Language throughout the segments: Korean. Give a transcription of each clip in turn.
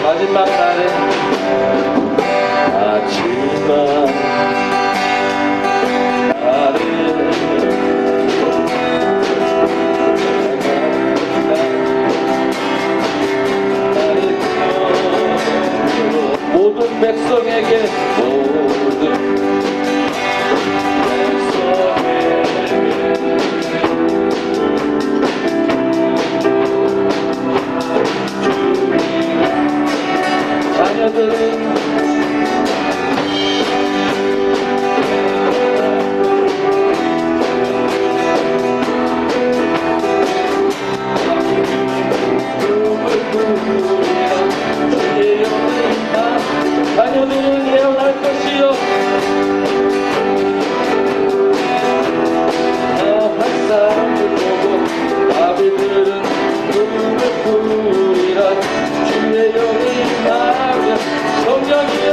마지막 날에 마지막 모든 백성에게 자녀들은 자녀들은 예언할 것이요 한 사람을 보고 아비들은 눈을 부리라 주의 영이 임하며 성령이여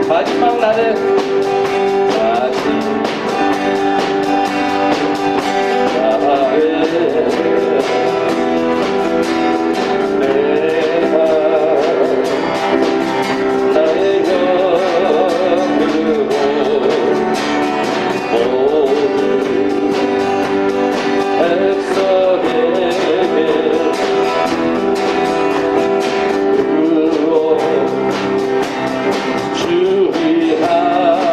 마지막 날에 나의 영으로 모든 백성에게 주의하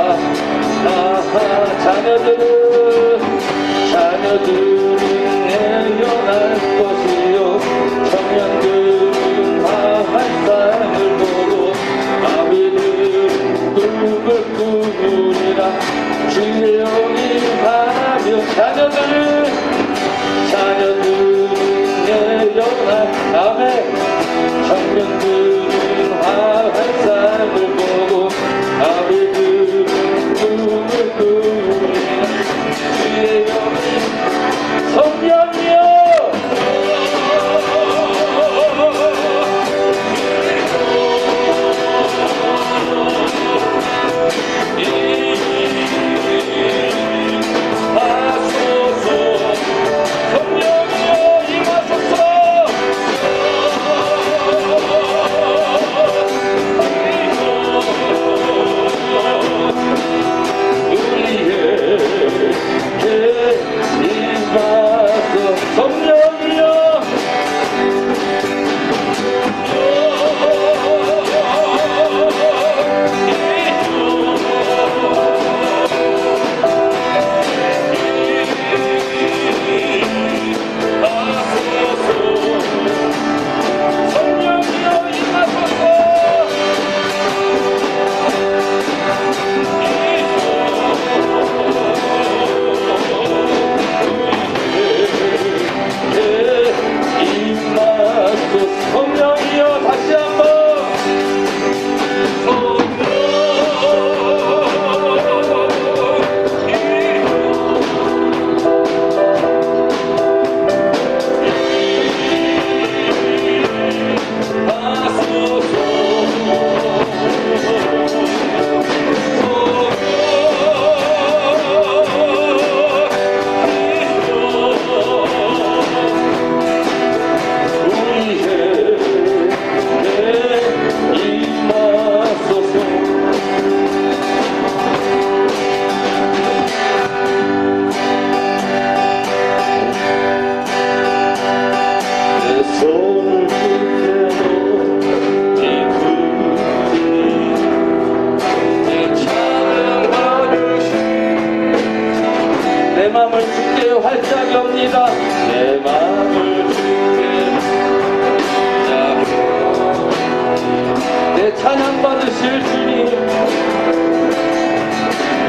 찬양 받으실 주님,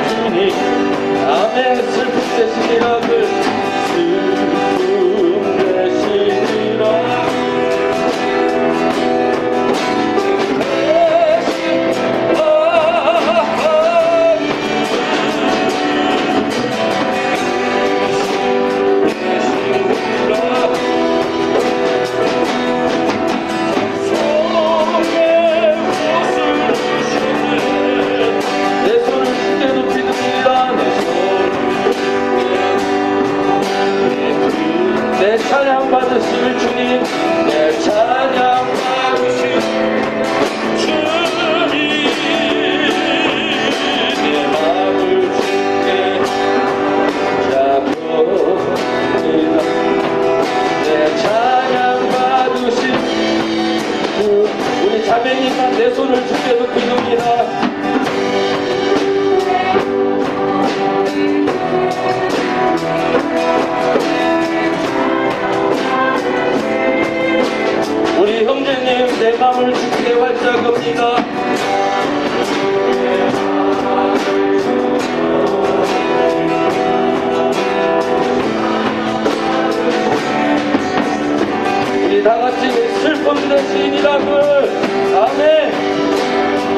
주님 남의 슬픔 대신이라 그 슬픔 대신이라 내 찬양 받으실 주님, 내 찬양 받으실 주님, 내 마음을 주께 잡습니다. 내 찬양 받으실 주, 우리 자매님만 내 손을 주께 높이옵니다. 우리 형제님 내 맘을 주께 활짝 엽니다. 우리 다같이 슬픔 대신이라고 아멘.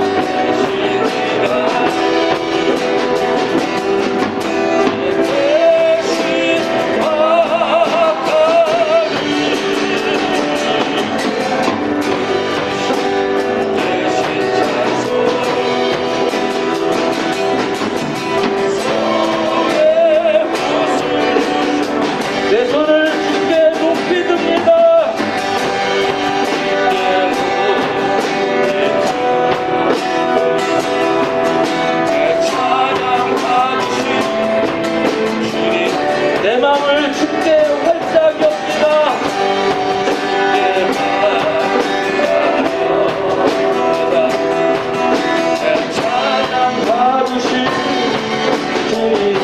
내 손을 주께 높이 듭니다. 찬양 받으신 주님, 내 마음을 주께 활짝 엽니다. 찬양 받으신 주님,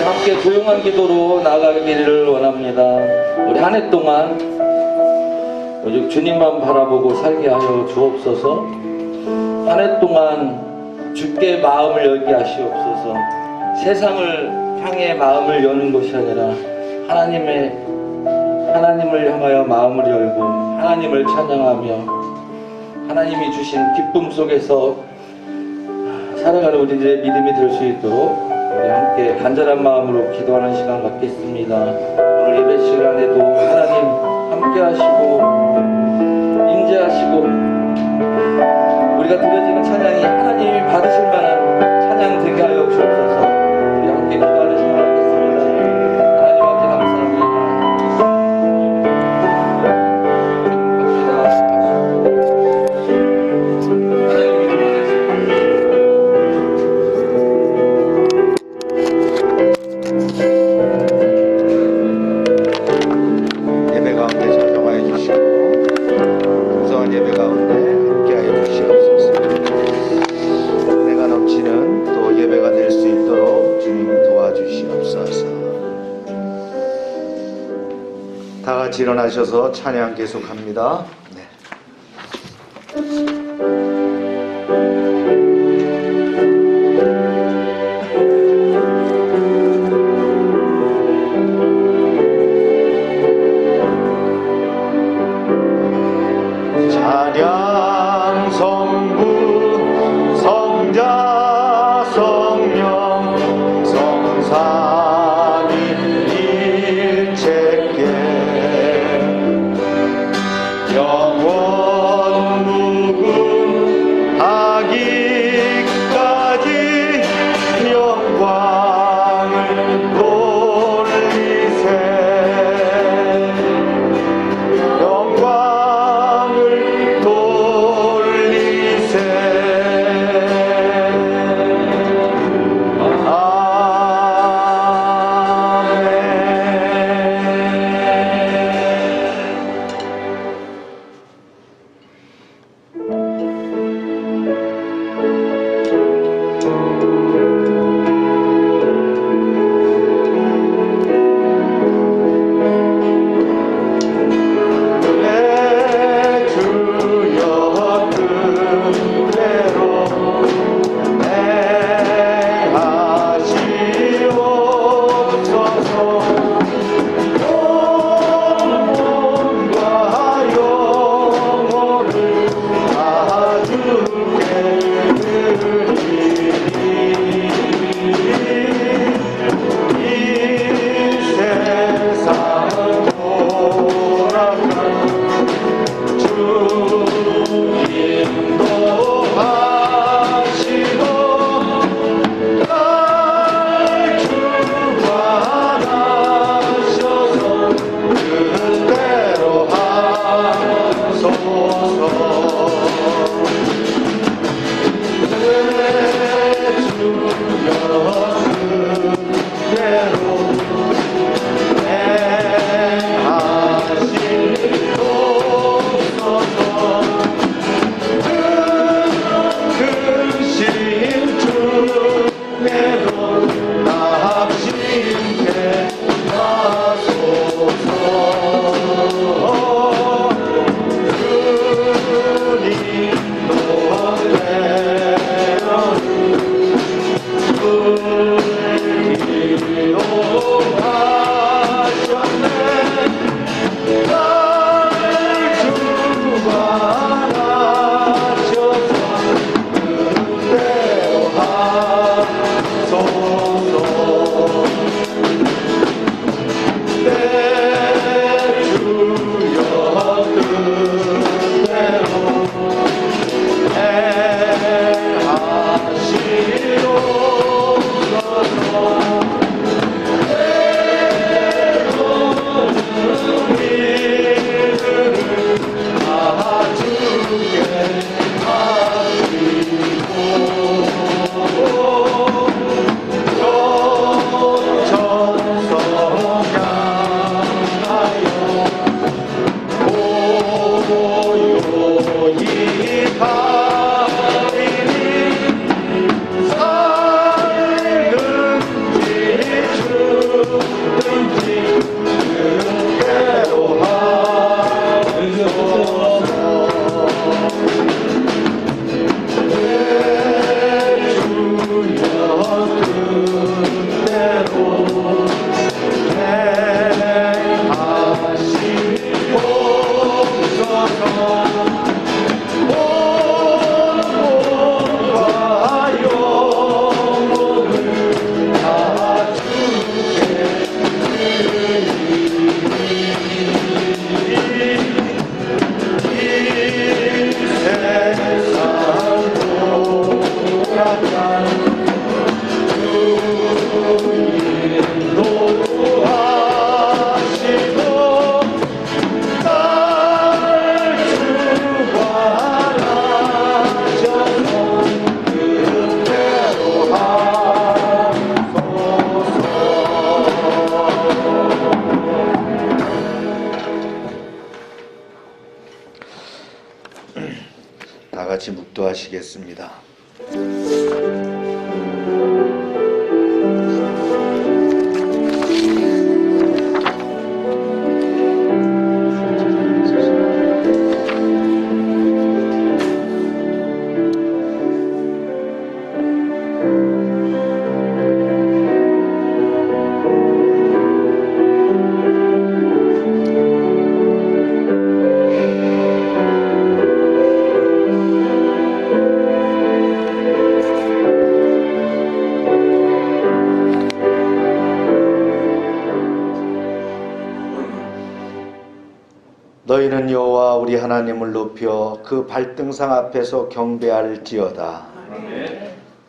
함께 조용한 기도로 나아가기를 원합니다. 우리 한 해 동안 오직 주님만 바라보고 살게 하여 주옵소서. 한 해 동안 주께 마음을 열게 하시옵소서. 세상을 향해 마음을 여는 것이 아니라 하나님을 향하여 마음을 열고 하나님을 찬양하며 하나님이 주신 기쁨 속에서 살아가는 우리들의 믿음이 될 수 있도록 우리 함께 간절한 마음으로 기도하는 시간 갖겠습니다. 오늘 예배 시간에도 하나님 함께 하시고 인재하시고 우리가 드려지는 찬양이 하나님이 받으실 만한 찬양 되게 하여 주옵소서. 우리 함께 기도하는 시간 갖겠습니다. 하나님 앞에 감사합니다. 예배 가운데 찾아와 주시고 풍성한 예배 가운데 함께하여 주시옵소서. 은혜가 넘치는 또 예배가 될 수 있도록 주님 도와주시옵소서. 다 같이 일어나셔서 찬양 계속합니다. 네. 찬양 성부 성자 성령 성삼위 일체께 영원 무궁하기까지 영광을 돌리세. 영광을 돌리세. 다 같이 묵도하시겠습니다. 너희는 여호와 우리 하나님을 높여 그 발등상 앞에서 경배할지어다.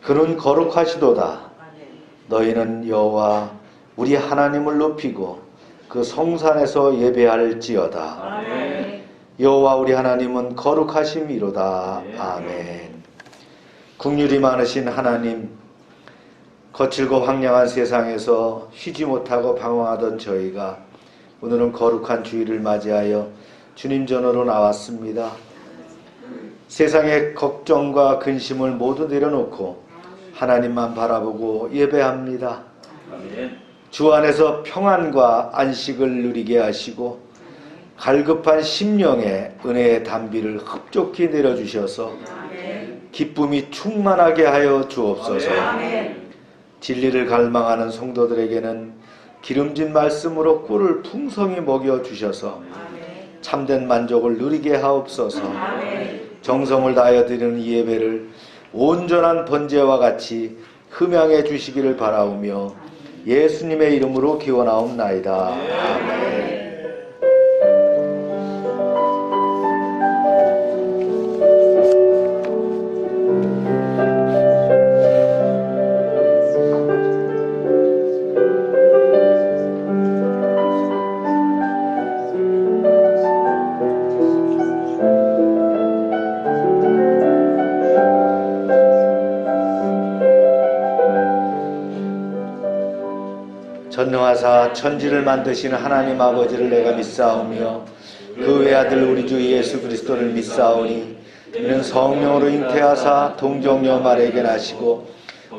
그는 거룩하시도다. 너희는 여호와 우리 하나님을 높이고 그 성산에서 예배할지어다. 여호와 우리 하나님은 거룩하심이로다. 아멘. 긍휼이 많으신 하나님, 거칠고 황량한 세상에서 쉬지 못하고 방황하던 저희가 오늘은 거룩한 주일을 맞이하여 주님 전으로 나왔습니다. 세상의 걱정과 근심을 모두 내려놓고 하나님만 바라보고 예배합니다. 주 안에서 평안과 안식을 누리게 하시고 갈급한 심령에 은혜의 담비를 흡족히 내려주셔서 기쁨이 충만하게 하여 주옵소서. 진리를 갈망하는 성도들에게는 기름진 말씀으로 꿀을 풍성히 먹여주셔서 참된 만족을 누리게 하옵소서. 정성을 다하여 드리는 이 예배를 온전한 번제와 같이 흠양해 주시기를 바라오며 예수님의 이름으로 기원하옵나이다. 아멘. 전능하사 천지를 만드시는 하나님 아버지를 내가 믿사오며 그 외아들 우리 주 예수 그리스도를 믿사오니 이는 성령으로 잉태하사 동정녀 마리아에게 나시고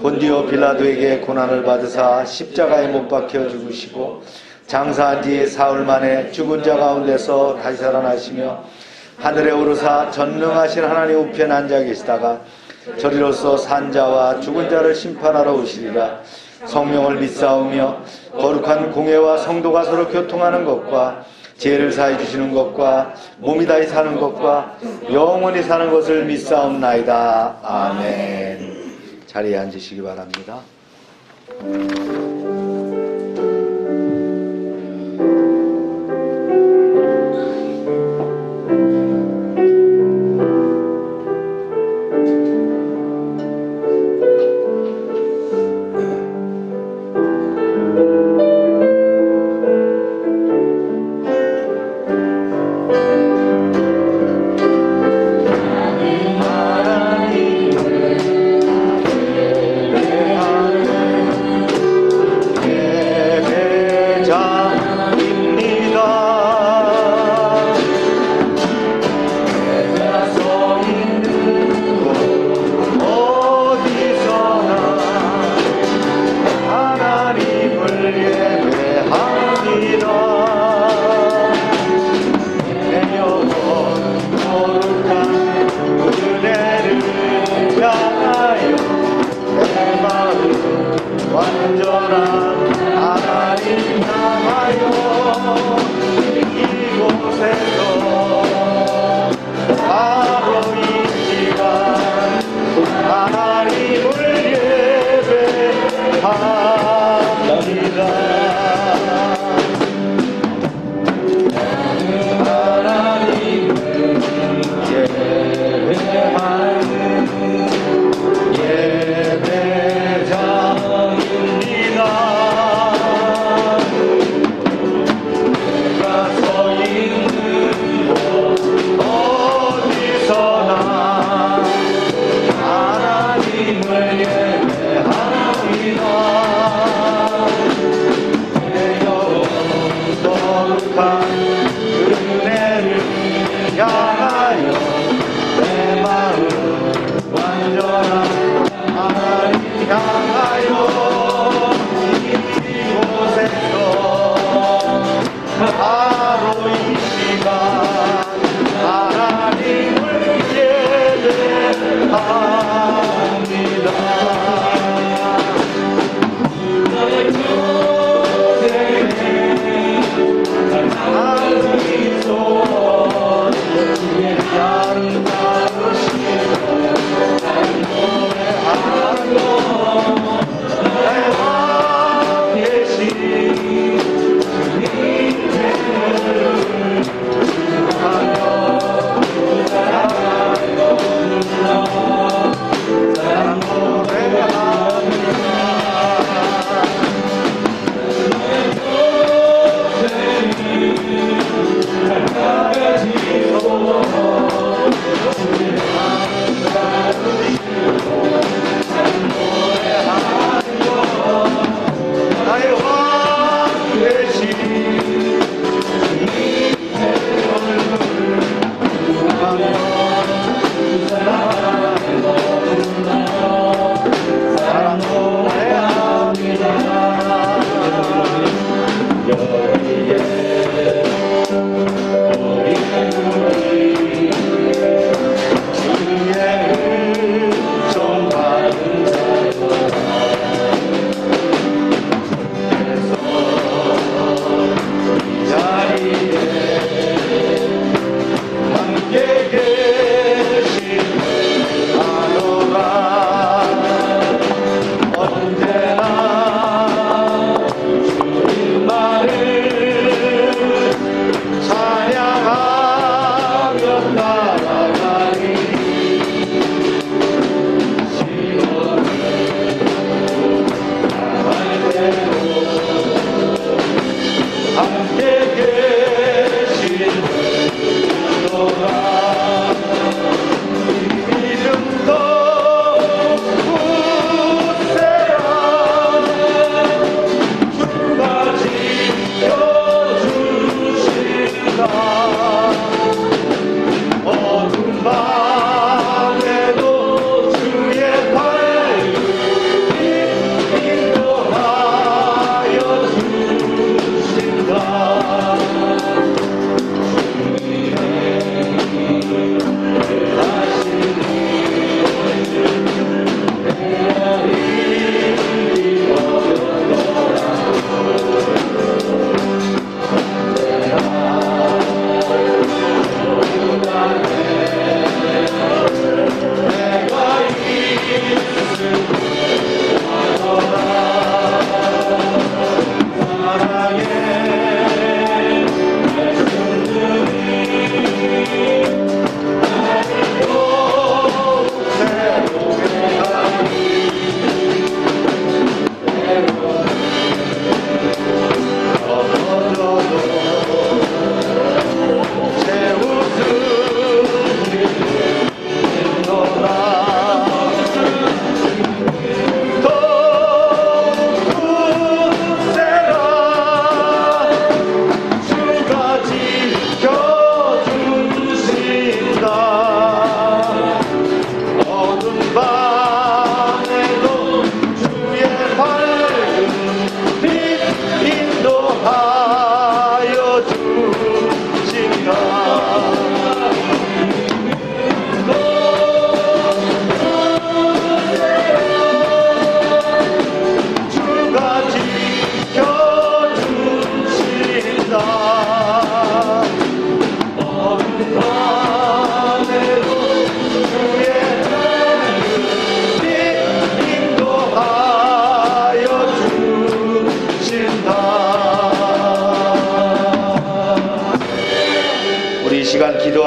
본디오 빌라도에게 고난을 받으사 십자가에 못 박혀 죽으시고 장사한 지 사흘 만에 죽은 자 가운데서 다시 살아나시며 하늘에 오르사 전능하신 하나님 우편에 앉아 계시다가 저리로서 산자와 죽은 자를 심판하러 오시리라. 성령을 믿사오며 거룩한 공회와 성도가 서로 교통하는 것과 죄를 사해 주시는 것과 몸이 다시 사는 것과 영원히 사는 것을 믿사옵나이다. 아멘. 자리에 앉으시기 바랍니다.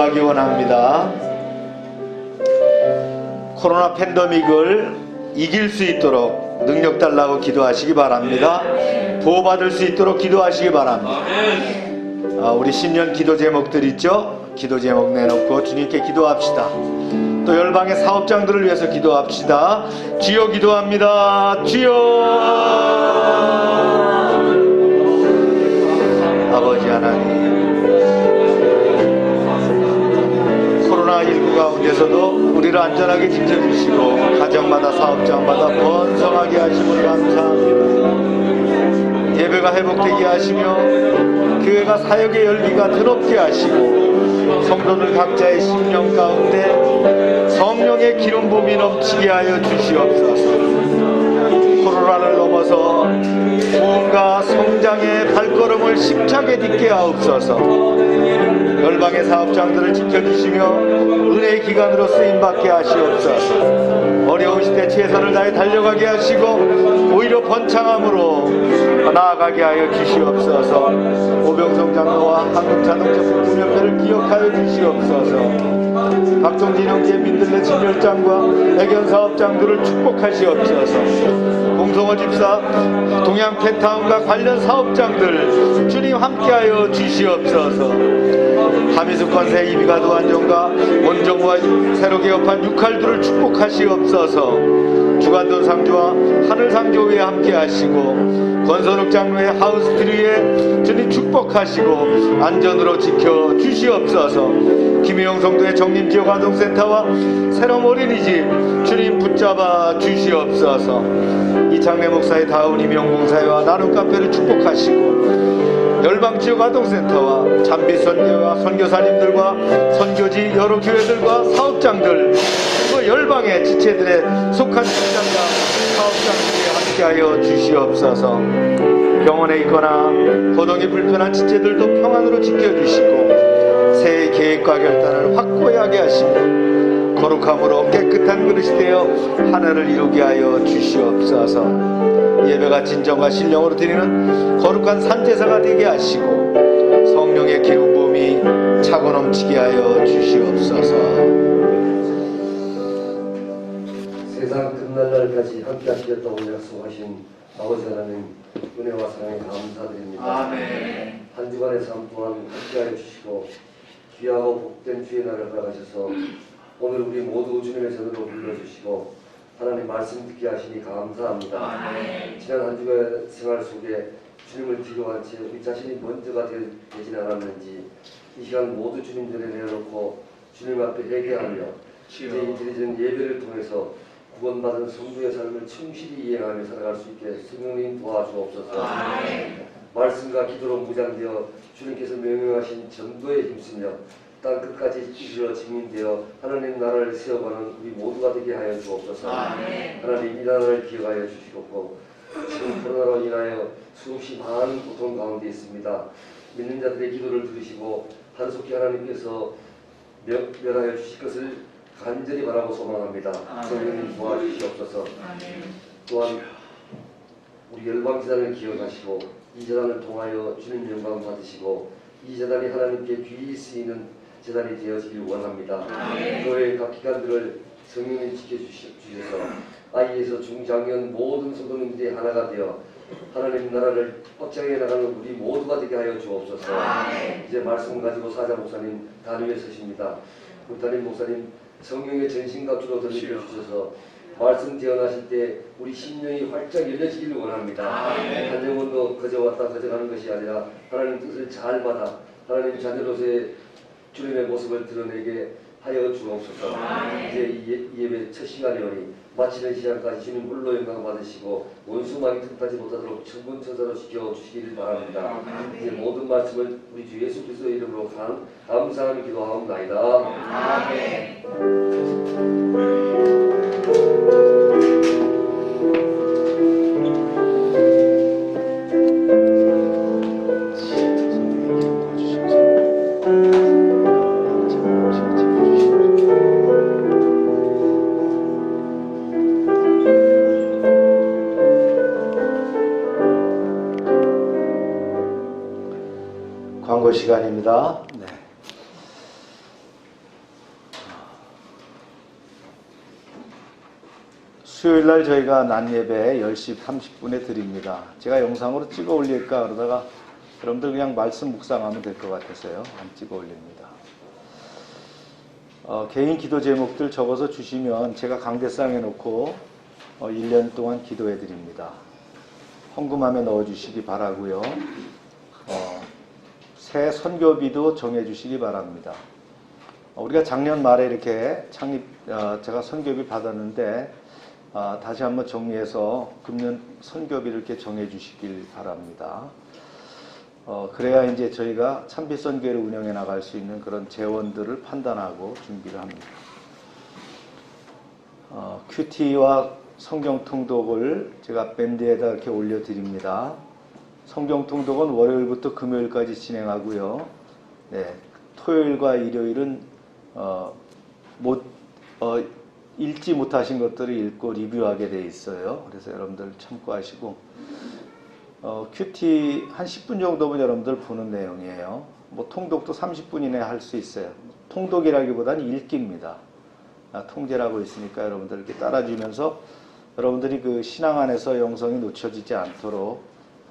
기도하기 원합니다. 코로나 팬데믹을 이길 수 있도록 능력 달라고 기도하시기 바랍니다. 보호받을 수 있도록 기도하시기 바랍니다. 우리 신년 기도 제목들 있죠? 기도 제목 내놓고 주님께 기도합시다. 또 열방의 사업장들을 위해서 기도합시다. 주여 기도합니다. 주여. 아버지 하나님, 코로나19 가운데서도 우리를 안전하게 지켜주시고 가정마다 사업장마다 번성하게 하심을 감사합니다. 예배가 회복되게 하시며 교회가 사역의 열기가 드럽게 하시고 성도들 각자의 심령 가운데 성령의 기름 부음이 넘치게 하여 주시옵소서. 코로나를 넘어서 무언가 성장의 발걸음을 힘차게 딛게 하옵소서. 열방의 사업장들을 지켜주시며 은혜의 기관으로 쓰임받게 하시옵소서. 어려운 시대 최선을 다해 달려가게 하시고 오히려 번창함으로 나아가게 하여 주시옵소서. 오병성 장로와 한국자동차 부품협회를 기억하여 주시옵소서. 박정진 형제의 민들레 진열장과 애견 사업장들을 축복하시옵소서. 공성호 집사 동양 펜타운과 관련 사업장들 주님 함께하여 주시옵소서. 하미숙 권세 이비가 도안정과 원정과 새로 개업한 육할들을 축복하시옵소서. 주관돈 상조와 하늘 상조위에 함께하시고 권선욱 장로의 하우스트리에 주님 축복하시고 안전으로 지켜주시옵소서. 김혜영 성도의 정림지역아동센터와 새롬 어린이집 주님 붙잡아 주시옵소서. 이창래 목사의 다운 임용봉사회와 나눔 카페를 축복하시고 열방지역 아동센터와 잠비 선교와 선교사님들과 선교지 여러 교회들과 사업장들 그리고 열방의 지체들에 속한 직장과 사업장들이 함께하여 주시옵소서. 병원에 있거나 거동이 불편한 지체들도 평안으로 지켜주시고 새해 계획과 결단을 확고히 하게 하시고 거룩함으로 깨끗한 그릇이 되어 하늘을 이루게 하여 주시옵소서. 예배가 진정과 신령으로 드리는 거룩한 산제사가 되게 하시고 성령의 기름 부음이 차고 넘치게 하여 주시옵소서. 세상 끝날 날까지 함께 하시겠다고 약속하신 아버지 하나님 은혜와 사랑에 감사드립니다. 아멘. 한 주간의 삶 동안 함께하여 주시고 귀하고 복된 주의 날을 허락하셔서 오늘 우리 모두 주님의 전으로 불러주시고 하나님 말씀 듣게 하시니 감사합니다. 아멘. 지난 한 주간의 생활 속에 주님을 뒤로한 채 우리 자신이 먼저가 되지 않았는지 이 시간 모두 주님 전에 내어놓고 주님 앞에 회개하며 이제 드리는 예배를 통해서 구원받은 성도의 삶을 충실히 이행하며 살아갈 수 있게 성령님 도와주옵소서. 말씀과 기도로 무장되어 주님께서 명령하신 전도에 힘쓰며 땅 끝까지 이르러 증인되어 하나님 나라를 세워가는 우리 모두가 되게 하여 주옵소서. 하나님 이 나라를 기억하여 주시옵고 지금 코로나로 인하여 수없이 많은 고통 가운데 있습니다. 믿는 자들의 기도를 들으시고 한속히 하나님께서 멸하여 주실 것을 간절히 바라고 소망합니다. 성령님 도와주시옵소서. 또한 우리 열방재단을 기억하시고 이 재단을 통하여 주님 영광 받으시고 이 재단이 하나님께 귀히 쓰이는 재단이 되어지길 원합니다. 교회의 각 기관들을 성령님 지켜주셔서 아이에서 중장년 모든 성도님들이 하나가 되어 하나님 나라를 확장해 나가는 우리 모두가 되게 하여 주옵소서. 이제 말씀 가지고 사자 목사님 단위에 서십니다. 우리 담임 목사님 성령의 전신과 주로 던져 주셔서 말씀 재현하실 때 우리 심령이 활짝 열려지기를 원합니다. 한 영혼도 거저 왔다 거저 가는 것이 아니라 하나님 뜻을 잘 받아 하나님 자녀로서의 주님의 모습을 드러내게 하여 주옵소서. 이제 이 예배 첫 시간이오니 마치는 시간까지 주님 홀로 영광 받으시고 원수마귀 틈타지 못하도록 천군천사로 지켜주시기를 바랍니다. 이제 모든 말씀을 우리 주 예수 그리스도의 이름으로 감사하며 기도하옵나이다. 아멘. 광고 시간입니다. 네. 수요일날 저희가 낮 예배 10시 30분에 드립니다. 제가 영상으로 찍어 올릴까 그러다가 여러분들 그냥 말씀 묵상하면 될 것 같아서요. 안 찍어 올립니다. 개인 기도 제목들 적어서 주시면 제가 강대상에 놓고 1년 동안 기도해 드립니다. 헌금함에 넣어 주시기 바라고요. 새 선교비도 정해 주시기 바랍니다. 우리가 작년 말에 이렇게 제가 선교비 받았는데 다시 한번 정리해서 금년 선교비를 이렇게 정해 주시길 바랍니다. 그래야 이제 저희가 참빛 선교를 운영해 나갈 수 있는 그런 재원들을 판단하고 준비를 합니다. 큐티와 성경 통독을 제가 밴드에다 이렇게 올려드립니다. 성경 통독은 월요일부터 금요일까지 진행하고요. 네, 토요일과 일요일은 읽지 못하신 것들을 읽고 리뷰하게 돼 있어요. 그래서 여러분들 참고하시고 큐티 한 10분 정도면 여러분들 보는 내용이에요. 통독도 30분 이내에 할 수 있어요. 통독이라기보다는 읽기입니다. 통제라고 있으니까 여러분들 이렇게 따라주면서 여러분들이 그 신앙 안에서 영성이 놓쳐지지 않도록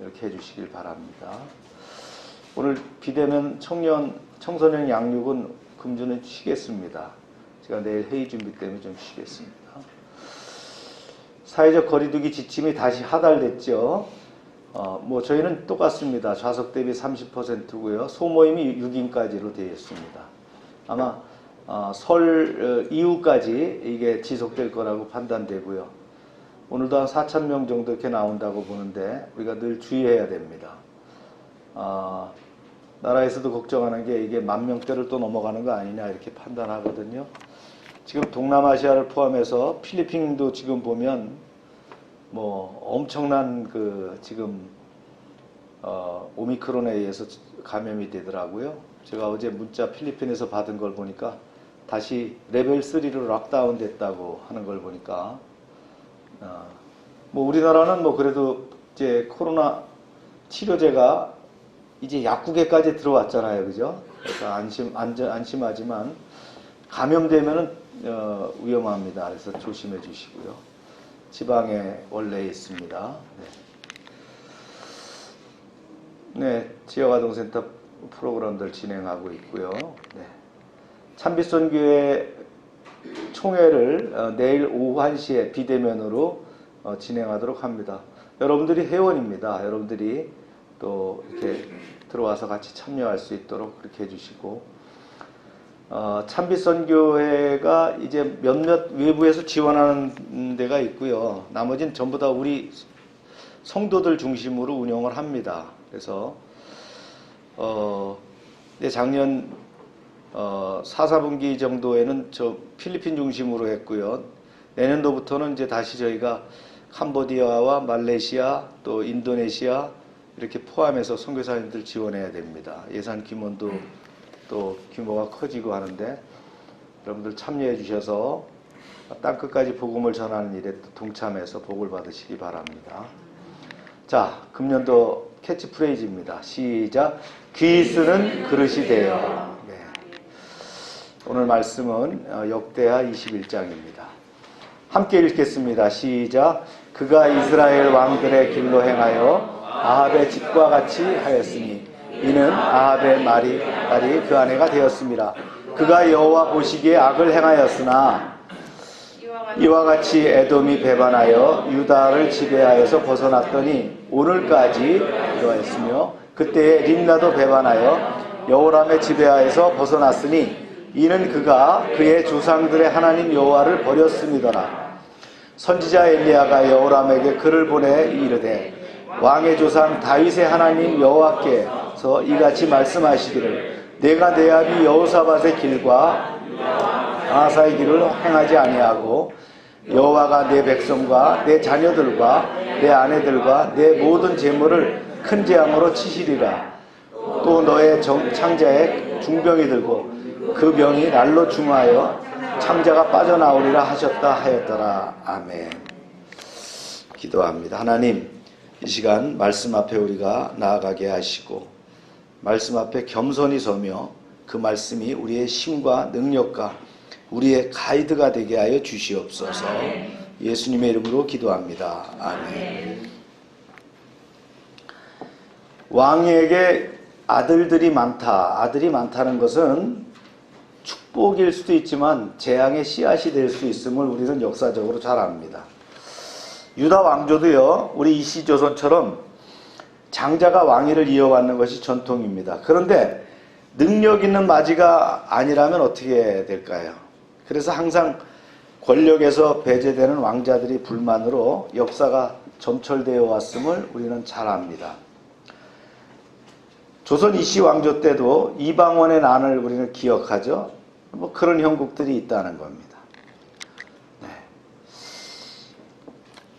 이렇게 해주시길 바랍니다. 오늘 비대면 청소년 양육은 금주는 쉬겠습니다. 제가 내일 회의 준비 때문에 좀 쉬겠습니다. 사회적 거리두기 지침이 다시 하달됐죠. 저희는 똑같습니다. 좌석 대비 30%고요. 소모임이 6인까지로 되어 있습니다. 아마 설 이후까지 이게 지속될 거라고 판단되고요. 오늘도 한 4,000명 정도 이렇게 나온다고 보는데 우리가 늘 주의해야 됩니다. 나라에서도 걱정하는 게 이게 10,000명대를 또 넘어가는 거 아니냐 이렇게 판단하거든요. 지금 동남아시아를 포함해서 필리핀도 지금 보면 엄청난 지금 오미크론에 의해서 감염이 되더라고요. 제가 어제 문자 필리핀에서 받은 걸 보니까 다시 레벨 3로 락다운 됐다고 하는 걸 보니까 우리나라는 그래도 이제 코로나 치료제가 이제 약국에까지 들어왔잖아요, 그죠? 그래서 안심하지만 감염되면은 위험합니다. 그래서 조심해 주시고요. 지방에 원래 있습니다. 네, 지역아동센터 프로그램들 진행하고 있고요. 네. 참빛선교회 총회를 내일 오후 1시에 비대면으로 진행하도록 합니다. 여러분들이 회원입니다. 여러분들이 또 이렇게 들어와서 같이 참여할 수 있도록 그렇게 해주시고 참빛선교회가 이제 몇몇 외부에서 지원하는 데가 있고요. 나머지는 전부 다 우리 성도들 중심으로 운영을 합니다. 그래서 작년 4, 4분기 정도에는 필리핀 중심으로 했고요. 내년도부터는 이제 다시 저희가 캄보디아와 말레이시아 또 인도네시아 이렇게 포함해서 선교사님들 지원해야 됩니다. 예산 규모도 또 규모가 커지고 하는데 여러분들 참여해 주셔서 땅끝까지 복음을 전하는 일에 또 동참해서 복을 받으시기 바랍니다. 자, 금년도 캐치프레이즈입니다. 시작. 귀 쓰는 그릇이 되어. 네. 오늘 말씀은 역대하 21장입니다. 함께 읽겠습니다. 시작. 그가 이스라엘 왕들의 길로 행하여 아합의 집과 같이 하였으니 이는 아합의 말이 그 아내가 되었습니다. 그가 여호와 보시기에 악을 행하였으나 이와 같이 에돔이 배반하여 유다를 지배하여서 벗어났더니 오늘까지 이러하였으며 그때에 림나도 배반하여 여호람의 지배하에서 벗어났으니 이는 그가 그의 조상들의 하나님 여호와를 버렸음이더라. 선지자 엘리야가 여호람에게 글을 보내 이르되 왕의 조상 다윗의 하나님 여호와께서 이같이 말씀하시기를 내가 내 아비 여호사밧의 길과 아하사의 길을 행하지 아니하고 여호와가 내 백성과 내 자녀들과 내 아내들과 내 모든 재물을 큰 재앙으로 치시리라. 또 너의 창자에 중병이 들고 그 병이 날로 중하여 창자가 빠져나오리라 하셨다 하였더라. 아멘. 기도합니다. 하나님, 이 시간 말씀 앞에 우리가 나아가게 하시고 말씀 앞에 겸손히 서며 그 말씀이 우리의 힘과 능력과 우리의 가이드가 되게 하여 주시옵소서. 예수님의 이름으로 기도합니다. 아멘. 왕에게 아들들이 많다. 아들이 많다는 것은 축복일 수도 있지만 재앙의 씨앗이 될 수 있음을 우리는 역사적으로 잘 압니다. 유다 왕조도요, 우리 이시조선처럼 장자가 왕위를 이어받는 것이 전통입니다. 그런데 능력 있는 맞이가 아니라면 어떻게 될까요? 그래서 항상 권력에서 배제되는 왕자들이 불만으로 역사가 점철되어 왔음을 우리는 잘 압니다. 조선 이시 왕조 때도 이방원의 난을 우리는 기억하죠. 뭐 그런 형국들이 있다는 겁니다. 네.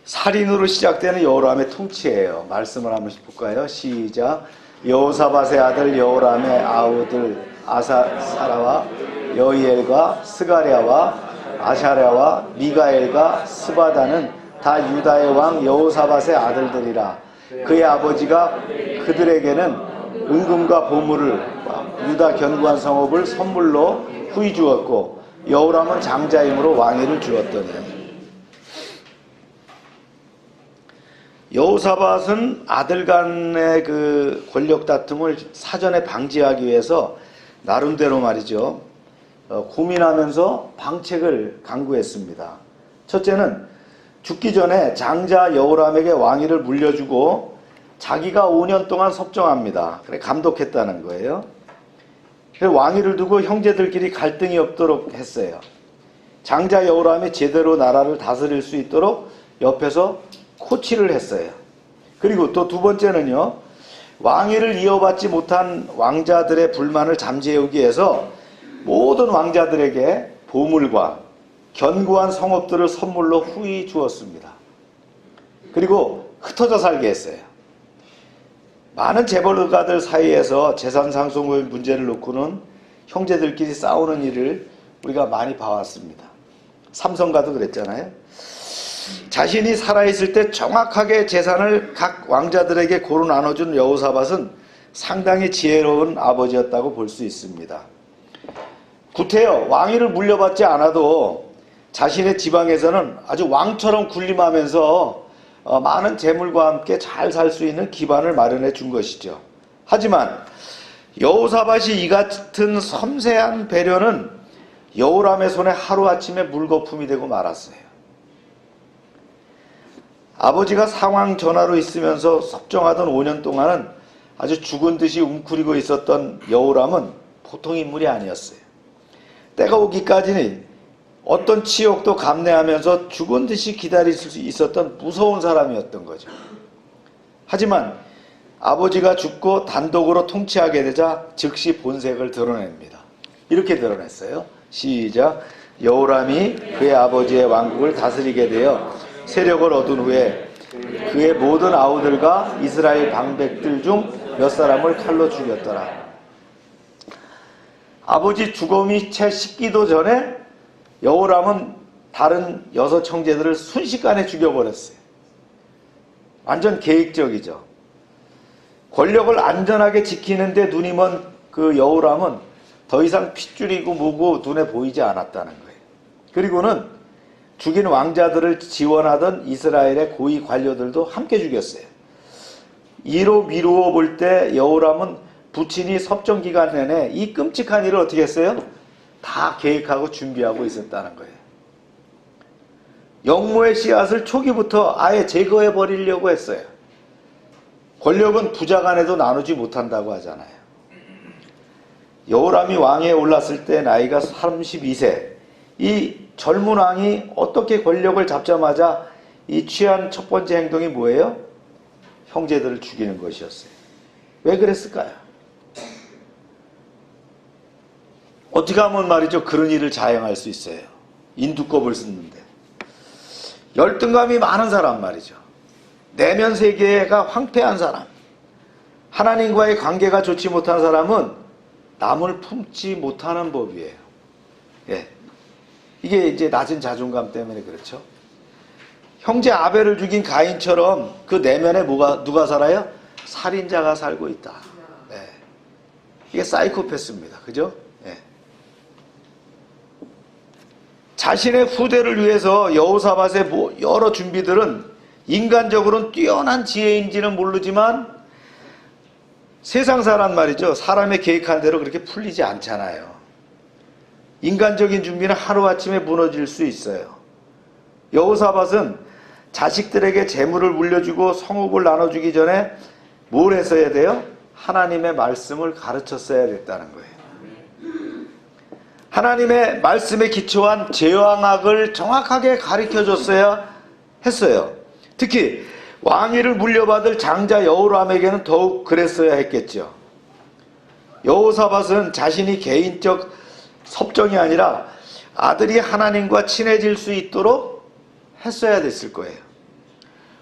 살인으로 시작되는 여호람의 통치예요. 말씀을 한번 볼까요? 시작. 여호사밧의 아들 여호람의 아우들 아사사라와 여이엘과 스가랴와 아샤랴와 미가엘과 스바다는 다 유다의 왕 여호사밧의 아들들이라. 그의 아버지가 그들에게는 은금과 보물을 유다 견고한 성읍을 선물로 후히 주었고 여호람은 장자이므로 왕위를 주었더니. 여호사밧은 아들 간의 그 권력 다툼을 사전에 방지하기 위해서 나름대로 말이죠, 고민하면서 방책을 강구했습니다. 첫째는 죽기 전에 장자 여호람에게 왕위를 물려주고 자기가 5년 동안 섭정합니다. 그래 감독했다는 거예요. 그래서 왕위를 두고 형제들끼리 갈등이 없도록 했어요. 장자 여호람이 제대로 나라를 다스릴 수 있도록 옆에서 코치를 했어요. 그리고 또 두 번째는요, 왕위를 이어받지 못한 왕자들의 불만을 잠재우기 위해서 모든 왕자들에게 보물과 견고한 성읍들을 선물로 후히 주었습니다. 그리고 흩어져 살게 했어요. 많은 재벌가들 사이에서 재산 상속의 문제를 놓고는 형제들끼리 싸우는 일을 우리가 많이 봐왔습니다. 삼성가도 그랬잖아요. 자신이 살아있을 때 정확하게 재산을 각 왕자들에게 고루 나눠준 여호사밧은 상당히 지혜로운 아버지였다고 볼 수 있습니다. 구태여 왕위를 물려받지 않아도 자신의 지방에서는 아주 왕처럼 군림하면서 많은 재물과 함께 잘 살 수 있는 기반을 마련해 준 것이죠. 하지만 여호사밧이 이 같은 섬세한 배려는 여호람의 손에 하루아침에 물거품이 되고 말았어요. 아버지가 상황 전화로 있으면서 섭정하던 5년 동안은 아주 죽은 듯이 웅크리고 있었던 여호람은 보통 인물이 아니었어요. 때가 오기까지는 어떤 치욕도 감내하면서 죽은 듯이 기다릴 수 있었던 무서운 사람이었던 거죠. 하지만 아버지가 죽고 단독으로 통치하게 되자 즉시 본색을 드러냅니다. 이렇게 드러냈어요. 시작. 여호람이 그의 아버지의 왕국을 다스리게 되어 세력을 얻은 후에 그의 모든 아우들과 이스라엘 방백들 중 몇 사람을 칼로 죽였더라. 아버지 죽음이 채 식기도 전에 여호람은 다른 6 형제들을 순식간에 죽여버렸어요. 완전 계획적이죠. 권력을 안전하게 지키는데 눈이 먼 그 여호람은 더 이상 핏줄이고 뭐고 눈에 보이지 않았다는 거예요. 그리고는 죽인 왕자들을 지원하던 이스라엘의 고위 관료들도 함께 죽였어요. 이로 미루어 볼 때 여호람은 부친이 섭정 기간 내내 이 끔찍한 일을 어떻게 했어요? 다 계획하고 준비하고 있었다는 거예요. 영모의 씨앗을 초기부터 아예 제거해 버리려고 했어요. 권력은 부자 간에도 나누지 못한다고 하잖아요. 여호람이 왕위에 올랐을 때 나이가 32세. 이 젊은 왕이 어떻게 권력을 잡자마자 이 취한 첫 번째 행동이 뭐예요? 형제들을 죽이는 것이었어요. 왜 그랬을까요? 어떻게 하면 말이죠, 그런 일을 자행할 수 있어요? 인두껍을 쓰는데. 열등감이 많은 사람 말이죠. 내면 세계가 황폐한 사람, 하나님과의 관계가 좋지 못한 사람은 남을 품지 못하는 법이에요. 예. 이게 이제 낮은 자존감 때문에 그렇죠. 형제 아벨을 죽인 가인처럼 그 내면에 누가 살아요? 살인자가 살고 있다. 네. 이게 사이코패스입니다. 그죠? 네. 자신의 후대를 위해서 여호사밧의 여러 준비들은 인간적으로는 뛰어난 지혜인지는 모르지만 세상사란 말이죠. 사람의 계획한 대로 그렇게 풀리지 않잖아요. 인간적인 준비는 하루아침에 무너질 수 있어요. 여호사밧은 자식들에게 재물을 물려주고 성읍을 나눠주기 전에 뭘 했어야 돼요? 하나님의 말씀을 가르쳤어야 됐다는 거예요. 하나님의 말씀에 기초한 제왕학을 정확하게 가르쳐줬어야 했어요. 특히 왕위를 물려받을 장자 여호람에게는 더욱 그랬어야 했겠죠. 여호사밧은 자신이 개인적 섭정이 아니라 아들이 하나님과 친해질 수 있도록 했어야 됐을 거예요.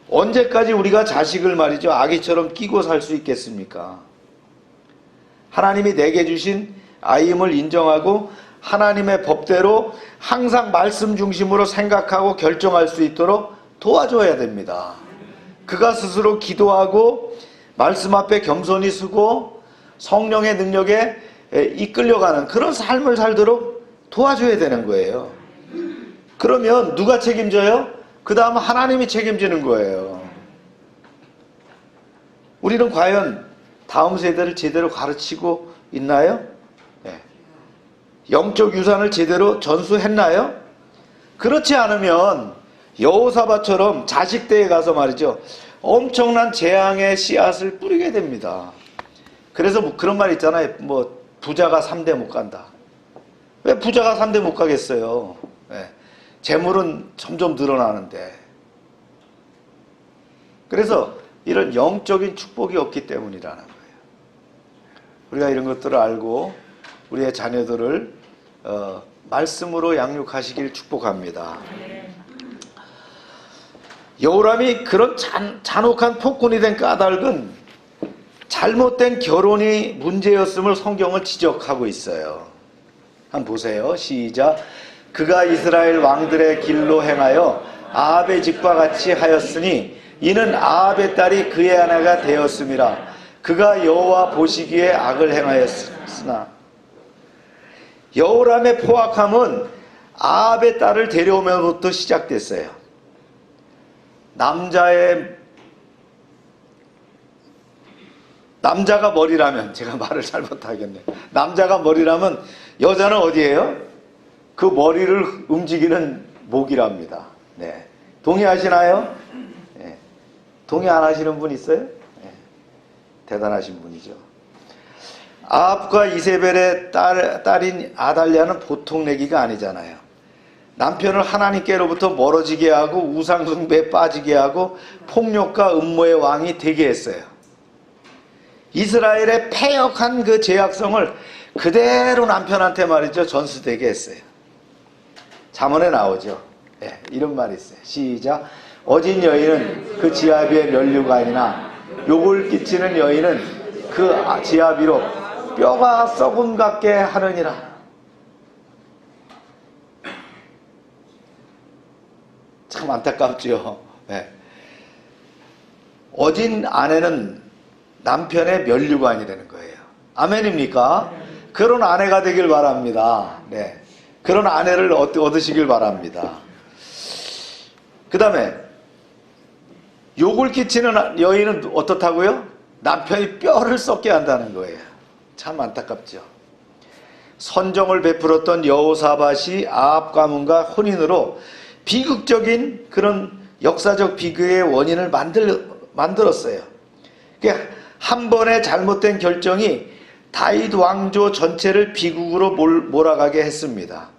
언제까지 우리가 자식을 말이죠, 아기처럼 끼고 살 수 있겠습니까? 하나님이 내게 주신 아임을 인정하고 하나님의 법대로 항상 말씀 중심으로 생각하고 결정할 수 있도록 도와줘야 됩니다. 그가 스스로 기도하고 말씀 앞에 겸손히 서고 성령의 능력에 이끌려가는 그런 삶을 살도록 도와줘야 되는 거예요. 그러면 누가 책임져요? 그 다음 하나님이 책임지는 거예요. 우리는 과연 다음 세대를 제대로 가르치고 있나요? 네. 영적 유산을 제대로 전수했나요? 그렇지 않으면 여호사밧처럼 자식대에 가서 말이죠, 엄청난 재앙의 씨앗을 뿌리게 됩니다. 그래서 뭐 그런 말 있잖아요. 뭐 부자가 3대 못 간다. 왜 부자가 3대 못 가겠어요? 네. 재물은 점점 늘어나는데. 그래서 이런 영적인 축복이 없기 때문이라는 거예요. 우리가 이런 것들을 알고 우리의 자녀들을 말씀으로 양육하시길 축복합니다. 여호람이 그런 잔혹한 폭군이 된 까닭은 잘못된 결혼이 문제였음을 성경은 지적하고 있어요. 한번 보세요. 시작. 그가 이스라엘 왕들의 길로 행하여 아합의 집과 같이 하였으니 이는 아합의 딸이 그의 아내가 되었음이라. 그가 여호와 보시기에 악을 행하였으나. 여호람의 포악함은 아합의 딸을 데려오면부터 시작됐어요. 남자가 머리라면, 제가 말을 잘못하겠네요. 남자가 머리라면 여자는 어디예요? 그 머리를 움직이는 목이랍니다. 네. 동의하시나요? 네. 동의 안 하시는 분 있어요? 네. 대단하신 분이죠. 아합과 이세벨의 딸인 아달랴는 보통 내기가 아니잖아요. 남편을 하나님께로부터 멀어지게 하고 우상숭배에 빠지게 하고 폭력과 음모의 왕이 되게 했어요. 이스라엘의 패역한 그 죄악성을 그대로 남편한테 말이죠, 전수되게 했어요. 잠언에 나오죠. 네, 이런 말이 있어요. 시작. 어진 여인은 그 지아비의 면류가 아니나 욕을 끼치는 여인은 그 지아비로 뼈가 썩음 같게 하느니라. 참 안타깝죠. 네. 어진 아내는 남편의 면류관이라는 거예요. 아멘입니까? 그런 아내가 되길 바랍니다. 네. 그런 아내를 얻으시길 바랍니다. 그 다음에 욕을 끼치는 여인은 어떻다고요? 남편이 뼈를 썩게 한다는 거예요. 참 안타깝죠. 선정을 베풀었던 여호사밧이 아합 가문과 혼인으로 비극적인 그런 역사적 비극의 원인을 만들었어요. 한 번의 잘못된 결정이 다윗 왕조 전체를 비극으로 몰아가게 했습니다.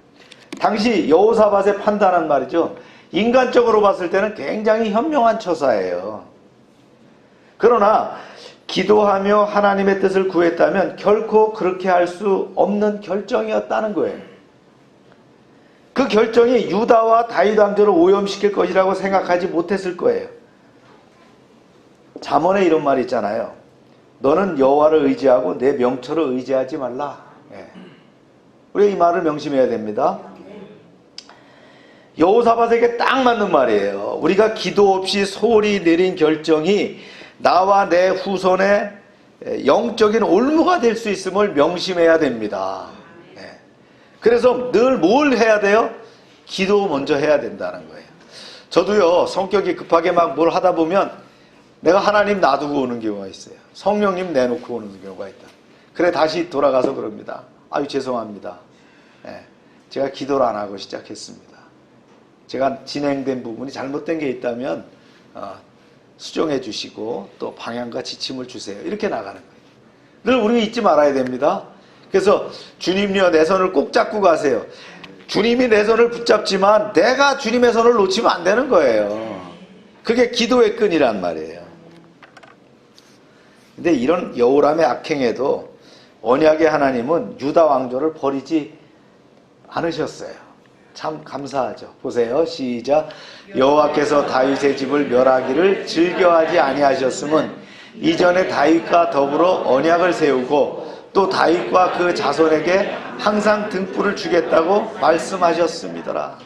당시 여호사밧의 판단은 말이죠, 인간적으로 봤을 때는 굉장히 현명한 처사예요. 그러나 기도하며 하나님의 뜻을 구했다면 결코 그렇게 할 수 없는 결정이었다는 거예요. 그 결정이 유다와 다윗 왕조를 오염시킬 것이라고 생각하지 못했을 거예요. 잠언에 이런 말이 있잖아요. 너는 여호와를 의지하고 내 명철을 의지하지 말라. 예. 우리가 이 말을 명심해야 됩니다. 여호사밧에게 딱 맞는 말이에요. 우리가 기도 없이 소홀히 내린 결정이 나와 내 후손의 영적인 올무가 될 수 있음을 명심해야 됩니다. 예. 그래서 늘 뭘 해야 돼요? 기도 먼저 해야 된다는 거예요. 저도요, 성격이 급하게 막 뭘 하다 보면 내가 하나님 놔두고 오는 경우가 있어요. 성령님 내놓고 오는 경우가 있다. 그래 다시 돌아가서 그럽니다. 아유 죄송합니다. 예, 제가 기도를 안 하고 시작했습니다. 제가 진행된 부분이 잘못된 게 있다면 수정해 주시고 또 방향과 지침을 주세요. 이렇게 나가는 거예요. 늘 우리 잊지 말아야 됩니다. 그래서 주님이여 내 손을 꼭 잡고 가세요. 주님이 내 손을 붙잡지만 내가 주님의 손을 놓치면 안 되는 거예요. 그게 기도의 끈이란 말이에요. 근데 이런 여호람의 악행에도 언약의 하나님은 유다 왕조를 버리지 않으셨어요. 참 감사하죠. 보세요. 시작. 여호와께서 다윗의 집을 멸하기를 즐겨하지 아니하셨음은 이전에 다윗과 더불어 언약을 세우고 또 다윗과 그 자손에게 항상 등불을 주겠다고 말씀하셨습니다.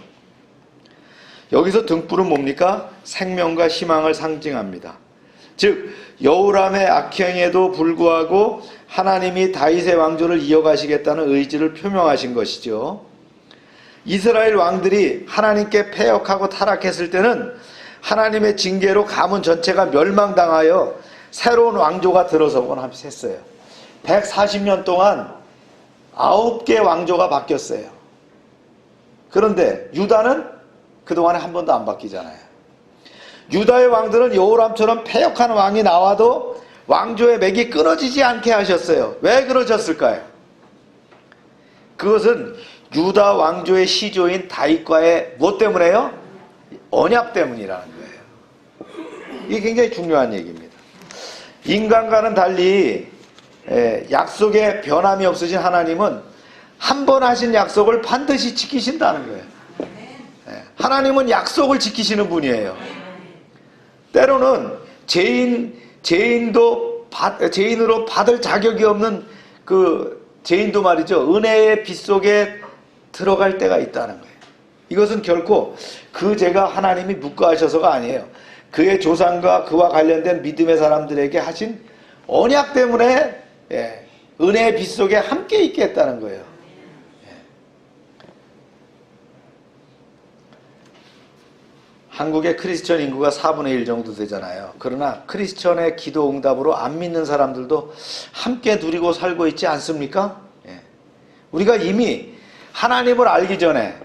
여기서 등불은 뭡니까? 생명과 희망을 상징합니다. 즉 여호람의 악행에도 불구하고 하나님이 다윗의 왕조를 이어가시겠다는 의지를 표명하신 것이죠. 이스라엘 왕들이 하나님께 패역하고 타락했을 때는 하나님의 징계로 가문 전체가 멸망당하여 새로운 왕조가 들어서곤 했어요. 140년 동안 9개 왕조가 바뀌었어요. 그런데 유다는 그동안에 한 번도 안 바뀌잖아요. 유다의 왕들은 여호람처럼 패역한 왕이 나와도 왕조의 맥이 끊어지지 않게 하셨어요. 왜 그러셨을까요? 그것은 유다 왕조의 시조인 다윗과의 무엇 때문에요? 언약 때문이라는 거예요. 이게 굉장히 중요한 얘기입니다. 인간과는 달리 약속에 변함이 없으신 하나님은 한 번 하신 약속을 반드시 지키신다는 거예요. 하나님은 약속을 지키시는 분이에요. 때로는 죄인으로 받을 자격이 없는 그 죄인도 말이죠. 은혜의 빛 속에 들어갈 때가 있다는 거예요. 이것은 결코 그 죄가 하나님이 묵과하셔서가 아니에요. 그의 조상과 그와 관련된 믿음의 사람들에게 하신 언약 때문에 은혜의 빛 속에 함께 있게 했다는 거예요. 한국의 크리스천 인구가 4분의 1 정도 되잖아요. 그러나 크리스천의 기도 응답으로 안 믿는 사람들도 함께 누리고 살고 있지 않습니까? 우리가 이미 하나님을 알기 전에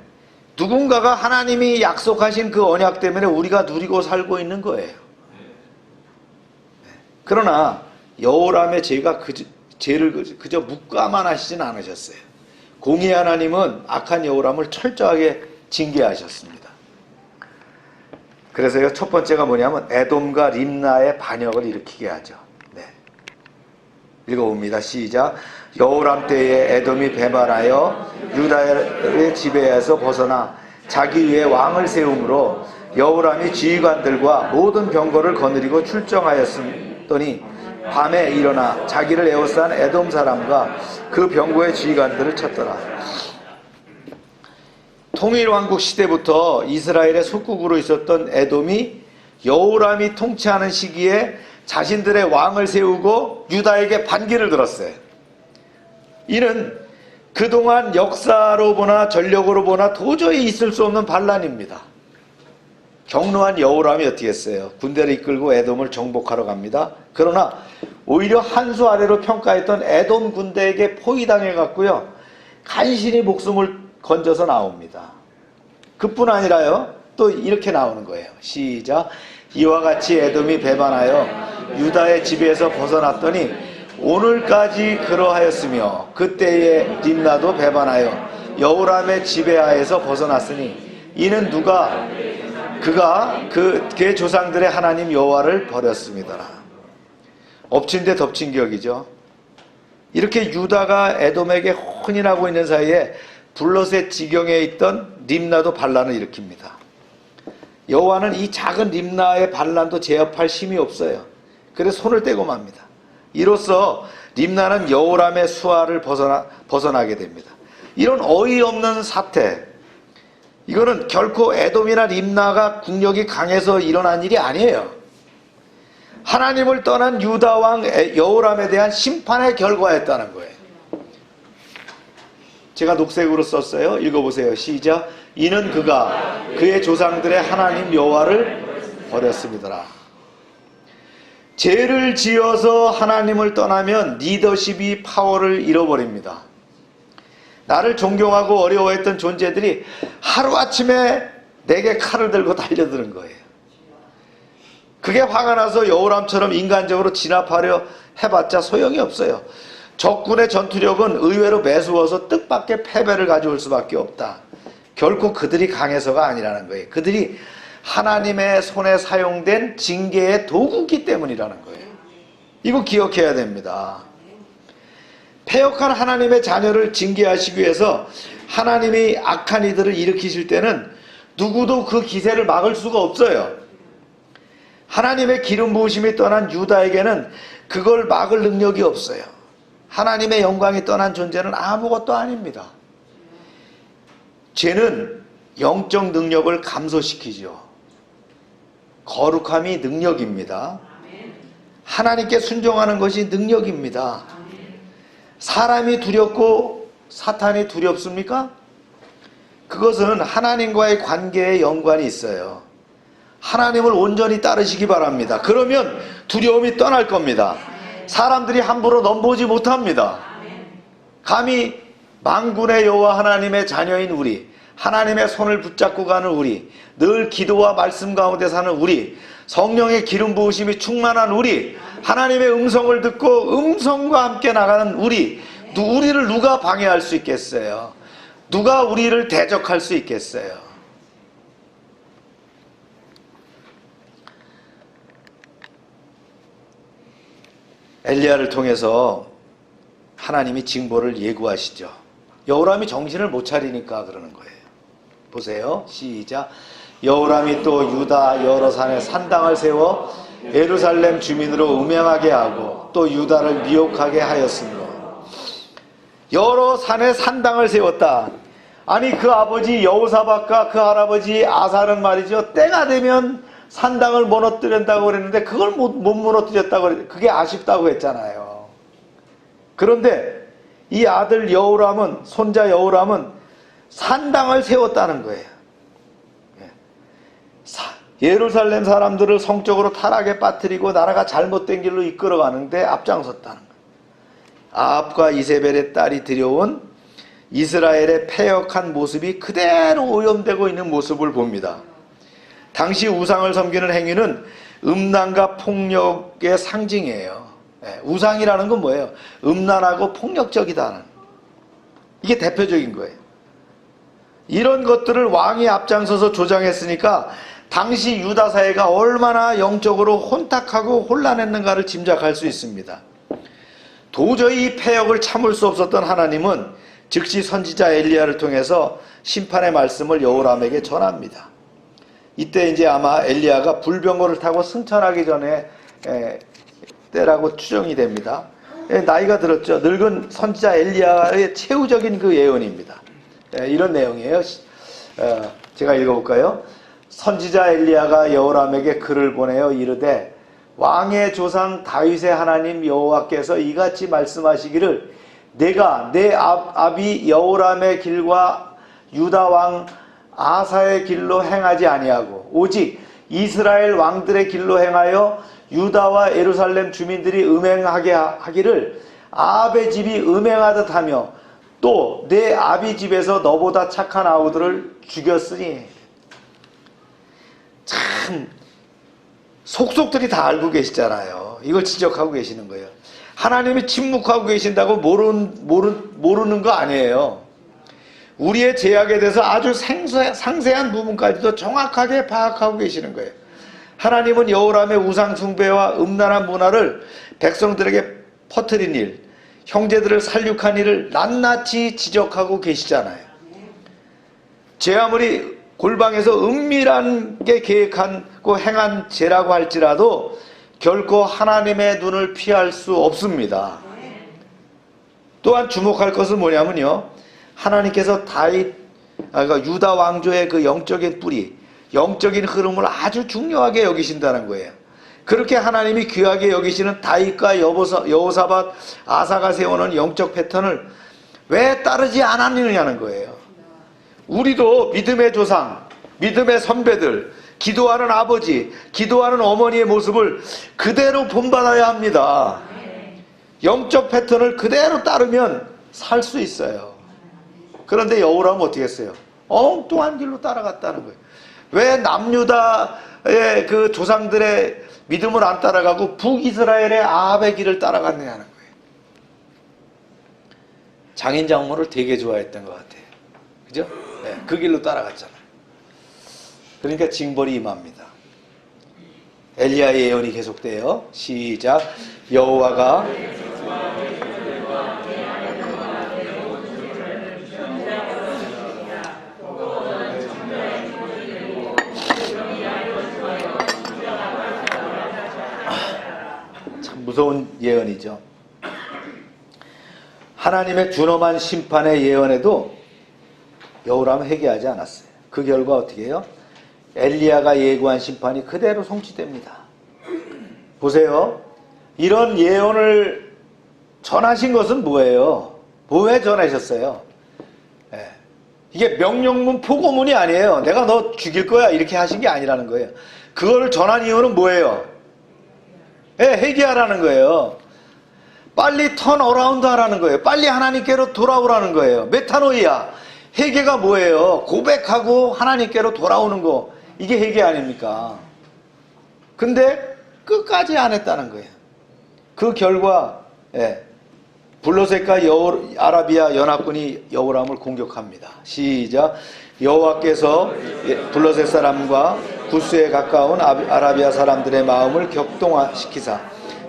누군가가 하나님이 약속하신 그 언약 때문에 우리가 누리고 살고 있는 거예요. 그러나 여호람의 죄가 죄를 그저 묵과만 하시진 않으셨어요. 공의 하나님은 악한 여호람을 철저하게 징계하셨습니다. 그래서 첫 번째가 뭐냐면 에돔과 림나의 반역을 일으키게 하죠. 읽어봅니다. 시작. 여호람 때에 에돔이 배반하여 유다의 지배에서 벗어나 자기 위에 왕을 세움으로 여호람이 지휘관들과 모든 병거를 거느리고 출정하였더니 밤에 일어나 자기를 에워싼 에돔 사람과 그 병거의 지휘관들을 쳤더라. 통일왕국 시대부터 이스라엘의 속국으로 있었던 에돔이 여호람이 통치하는 시기에 자신들의 왕을 세우고 유다에게 반기를 들었어요. 이는 그동안 역사로 보나 전력으로 보나 도저히 있을 수 없는 반란입니다. 경노한 여호람이 어떻게 했어요? 군대를 이끌고 에돔을 정복하러 갑니다. 그러나 오히려 한 수 아래로 평가했던 에돔 군대에게 포위당해 갔고요. 간신히 목숨을 건져서 나옵니다. 그뿐 아니라요. 또 이렇게 나오는 거예요. 시작. 이와 같이 에돔이 배반하여 유다의 지배에서 벗어났더니 오늘까지 그러하였으며 그때에 림나도 배반하여 여호람의 지배하에서 벗어났으니 이는 그가 그의 조상들의 하나님 여호와를 버렸습니다. 엎친 데 덮친 격이죠. 이렇게 유다가 에돔에게 혼인하고 있는 사이에 블러셋 지경에 있던 림나도 반란을 일으킵니다. 여호와는 이 작은 림나의 반란도 제압할 힘이 없어요. 그래서 손을 떼고 맙니다. 이로써 림나는 여호람의 수하를 벗어나게 됩니다. 이런 어이없는 사태, 이거는 결코 에돔이나 림나가 국력이 강해서 일어난 일이 아니에요. 하나님을 떠난 유다 왕 여호람에 대한 심판의 결과였다는 거예요. 제가 녹색으로 썼어요. 읽어보세요. 시작. 이는 그가 그의 조상들의 하나님 여호와를 버렸음이더라. 죄를 지어서 하나님을 떠나면 리더십이 파워를 잃어버립니다. 나를 존경하고 어려워했던 존재들이 하루아침에 내게 칼을 들고 달려드는 거예요. 그게 화가 나서 여호람처럼 인간적으로 진압하려 해봤자 소용이 없어요. 적군의 전투력은 의외로 매수어서 뜻밖의 패배를 가져올 수밖에 없다. 결코 그들이 강해서가 아니라는 거예요. 그들이 하나님의 손에 사용된 징계의 도구기 때문이라는 거예요. 이거 기억해야 됩니다. 패역한 하나님의 자녀를 징계하시기 위해서 하나님이 악한 이들을 일으키실 때는 누구도 그 기세를 막을 수가 없어요. 하나님의 기름 부으심이 떠난 유다에게는 그걸 막을 능력이 없어요. 하나님의 영광이 떠난 존재는 아무것도 아닙니다. 죄는 영적 능력을 감소시키죠. 거룩함이 능력입니다. 하나님께 순종하는 것이 능력입니다. 사람이 두렵고 사탄이 두렵습니까? 그것은 하나님과의 관계에 연관이 있어요. 하나님을 온전히 따르시기 바랍니다. 그러면 두려움이 떠날 겁니다. 사람들이 함부로 넘보지 못합니다. 감히 만군의 여호와 하나님의 자녀인 우리, 하나님의 손을 붙잡고 가는 우리, 늘 기도와 말씀 가운데 사는 우리, 성령의 기름 부으심이 충만한 우리, 하나님의 음성을 듣고 음성과 함께 나가는 우리를 누가 방해할 수 있겠어요? 누가 우리를 대적할 수 있겠어요? 엘리야를 통해서 하나님이 징벌을 예고하시죠. 여호람이 정신을 못 차리니까 그러는 거예요. 보세요. 시작. 여호람이 또 유다 여러 산에 산당을 세워 예루살렘 주민으로 음행하게 하고 또 유다를 미혹하게 하였으므로. 여러 산에 산당을 세웠다. 아니 그 아버지 여호사밧과 그 할아버지 아사는 말이죠. 때가 되면 산당을 무너뜨린다고 그랬는데 그걸 못 무너뜨렸다고 그랬는데 그게 아쉽다고 했잖아요. 그런데 이 아들 여호람은, 손자 여호람은 산당을 세웠다는 거예요. 예루살렘 사람들을 성적으로 타락에 빠뜨리고 나라가 잘못된 길로 이끌어가는데 앞장섰다는 거예요. 아합과 이세벨의 딸이 들여온 이스라엘의 패역한 모습이 그대로 오염되고 있는 모습을 봅니다. 당시 우상을 섬기는 행위는 음란과 폭력의 상징이에요. 우상이라는 건 뭐예요? 음란하고 폭력적이다는, 이게 대표적인 거예요. 이런 것들을 왕이 앞장서서 조장했으니까 당시 유다 사회가 얼마나 영적으로 혼탁하고 혼란했는가를 짐작할 수 있습니다. 도저히 이 패역을 참을 수 없었던 하나님은 즉시 선지자 엘리야를 통해서 심판의 말씀을 여호람에게 전합니다. 이때 이제 아마 엘리야가 불병거를 타고 승천하기 전에 때라고 추정이 됩니다. 나이가 들었죠. 늙은 선지자 엘리야의 최후적인 그 예언입니다. 이런 내용이에요. 제가 읽어볼까요? 선지자 엘리야가 여호람에게 글을 보내어 이르되 왕의 조상 다윗의 하나님 여호와께서 이같이 말씀하시기를 내가 내 아비 여호람의 길과 유다 왕 아사의 길로 행하지 아니하고 오직 이스라엘 왕들의 길로 행하여 유다와 예루살렘 주민들이 음행하게 하기를 아합의 집이 음행하듯 하며 또 내 아비 집에서 너보다 착한 아우들을 죽였으니. 참 속속들이 다 알고 계시잖아요. 이걸 지적하고 계시는 거예요. 하나님이 침묵하고 계신다고 모르는 거 아니에요. 우리의 죄악에 대해서 아주 상세한 부분까지도 정확하게 파악하고 계시는 거예요. 하나님은 여호람의 우상 숭배와 음란한 문화를 백성들에게 퍼뜨린 일, 형제들을 살육한 일을 낱낱이 지적하고 계시잖아요. 죄 아무리 골방에서 은밀하게 계획하고 행한 죄라고 할지라도 결코 하나님의 눈을 피할 수 없습니다. 또한 주목할 것은 뭐냐면요, 하나님께서 그러니까 유다 왕조의 그 영적인 뿌리, 영적인 흐름을 아주 중요하게 여기신다는 거예요. 그렇게 하나님이 귀하게 여기시는 다윗과 여호사밧, 아사가 세우는 영적 패턴을 왜 따르지 않았느냐는 거예요. 우리도 믿음의 조상, 믿음의 선배들, 기도하는 아버지, 기도하는 어머니의 모습을 그대로 본받아야 합니다. 영적 패턴을 그대로 따르면 살 수 있어요. 그런데 여호람은 어떻게 했어요? 엉뚱한 길로 따라갔다는 거예요. 왜 남유다의 그 조상들의 믿음을 안 따라가고 북이스라엘의 아합의 길을 따라갔느냐는 거예요. 장인 장모를 되게 좋아했던 것 같아요. 그죠? 네, 그 길로 따라갔잖아요. 그러니까 징벌이 임합니다. 엘리야의 예언이 계속돼요. 시작. 여호와가 참 무서운 예언이죠. 하나님의 준엄한 심판의 예언에도 여호람은 회개하지 않았어요. 그 결과 어떻게 해요? 엘리야가 예고한 심판이 그대로 성취됩니다. 보세요. 이런 예언을 전하신 것은 뭐예요? 왜 전하셨어요? 네. 이게 명령문 포고문이 아니에요. 내가 너 죽일 거야 이렇게 하신 게 아니라는 거예요. 그거를 전한 이유는 뭐예요? 네, 회개하라는 거예요. 빨리 턴 어라운드 하라는 거예요. 빨리 하나님께로 돌아오라는 거예요. 메타노이아. 회개가 뭐예요? 고백하고 하나님께로 돌아오는 거. 이게 회개 아닙니까? 근데 끝까지 안 했다는 거예요. 그 결과 블레셋과 아라비아 연합군이 여호람을 공격합니다. 시작. 여호와께서 블레셋 사람과 구스에 가까운 아라비아 사람들의 마음을 격동시키사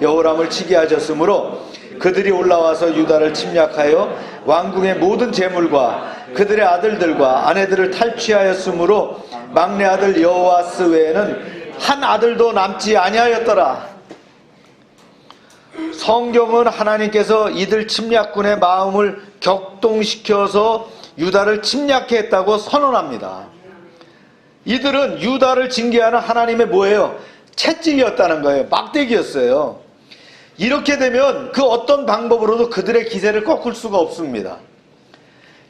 여호람을 치게 하셨으므로 그들이 올라와서 유다를 침략하여 왕궁의 모든 재물과 그들의 아들들과 아내들을 탈취하였으므로 막내 아들 여호아스 외에는 한 아들도 남지 아니하였더라. 성경은 하나님께서 이들 침략군의 마음을 격동시켜서 유다를 침략해 했다고 선언합니다. 이들은 유다를 징계하는 하나님의 뭐예요? 채찍이었다는 거예요. 막대기였어요. 이렇게 되면 그 어떤 방법으로도 그들의 기세를 꺾을 수가 없습니다.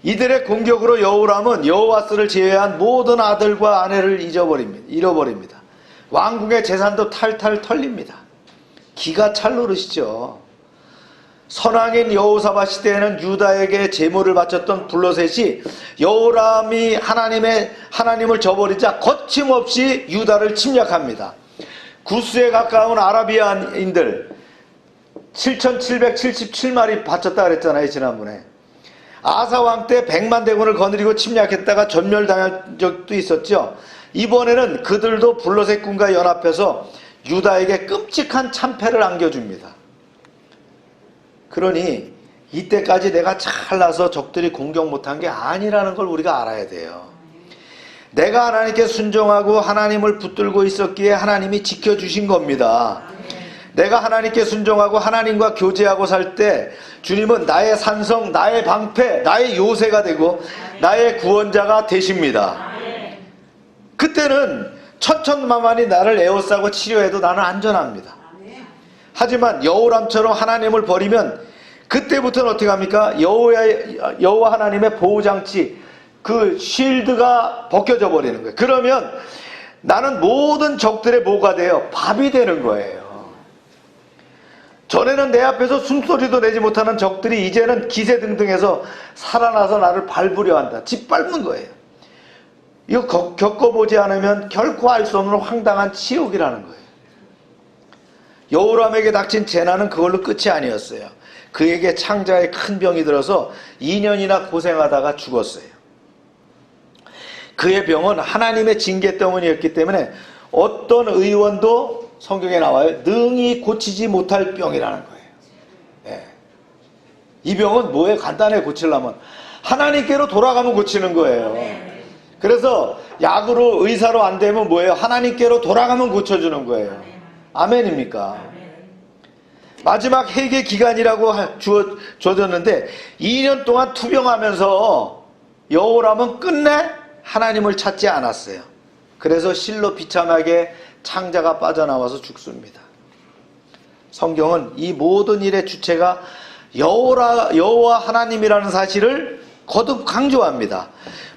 이들의 공격으로 여호람은 여호아스를 제외한 모든 아들과 아내를 잃어버립니다. 왕궁의 재산도 탈탈 털립니다. 기가 찰 노릇이죠. 선왕인 여호사밧 시대에는 유다에게 제물을 바쳤던 블레셋이 여호람이 하나님을 저버리자 거침없이 유다를 침략합니다. 구스에 가까운 아라비아인들 7,777마리 바쳤다 그랬잖아요, 지난번에. 아사왕 때 100만 대군을 거느리고 침략했다가 전멸당한 적도 있었죠. 이번에는 그들도 블레셋군과 연합해서 유다에게 끔찍한 참패를 안겨줍니다. 그러니 이때까지 내가 잘나서 적들이 공격 못한 게 아니라는 걸 우리가 알아야 돼요. 내가 하나님께 순종하고 하나님을 붙들고 있었기에 하나님이 지켜주신 겁니다. 내가 하나님께 순종하고 하나님과 교제하고 살 때 주님은 나의 산성, 나의 방패, 나의 요새가 되고 나의 구원자가 되십니다. 그때는 천천만만이 나를 에워싸고 치료해도 나는 안전합니다. 하지만 여호람처럼 하나님을 버리면 그때부터는 어떻게 합니까? 여호와 하나님의 보호장치, 그 쉴드가 벗겨져 버리는 거예요. 그러면 나는 모든 적들의 뭐가 돼요? 밥이 되는 거예요. 전에는 내 앞에서 숨소리도 내지 못하는 적들이 이제는 기세등등해서 살아나서 나를 밟으려 한다. 짓밟는 거예요. 이거 겪어보지 않으면 결코 알 수 없는 황당한 치욕이라는 거예요. 여호람에게 닥친 재난은 그걸로 끝이 아니었어요. 그에게 창자에 큰 병이 들어서 2년이나 고생하다가 죽었어요. 그의 병은 하나님의 징계 때문이었기 때문에 어떤 의원도 성경에 나와요. 능히 고치지 못할 병이라는 거예요. 네. 이 병은 뭐에 간단하게 고치려면 하나님께로 돌아가면 고치는 거예요. 그래서 약으로 의사로 안 되면 뭐예요? 하나님께로 돌아가면 고쳐주는 거예요. 아멘입니까? 마지막 회개 기간이라고 주어졌는데 2년 동안 투병하면서 여호람은 끝내 하나님을 찾지 않았어요. 그래서 실로 비참하게 창자가 빠져나와서 죽습니다. 성경은 이 모든 일의 주체가 여호와 하나님이라는 사실을 거듭 강조합니다.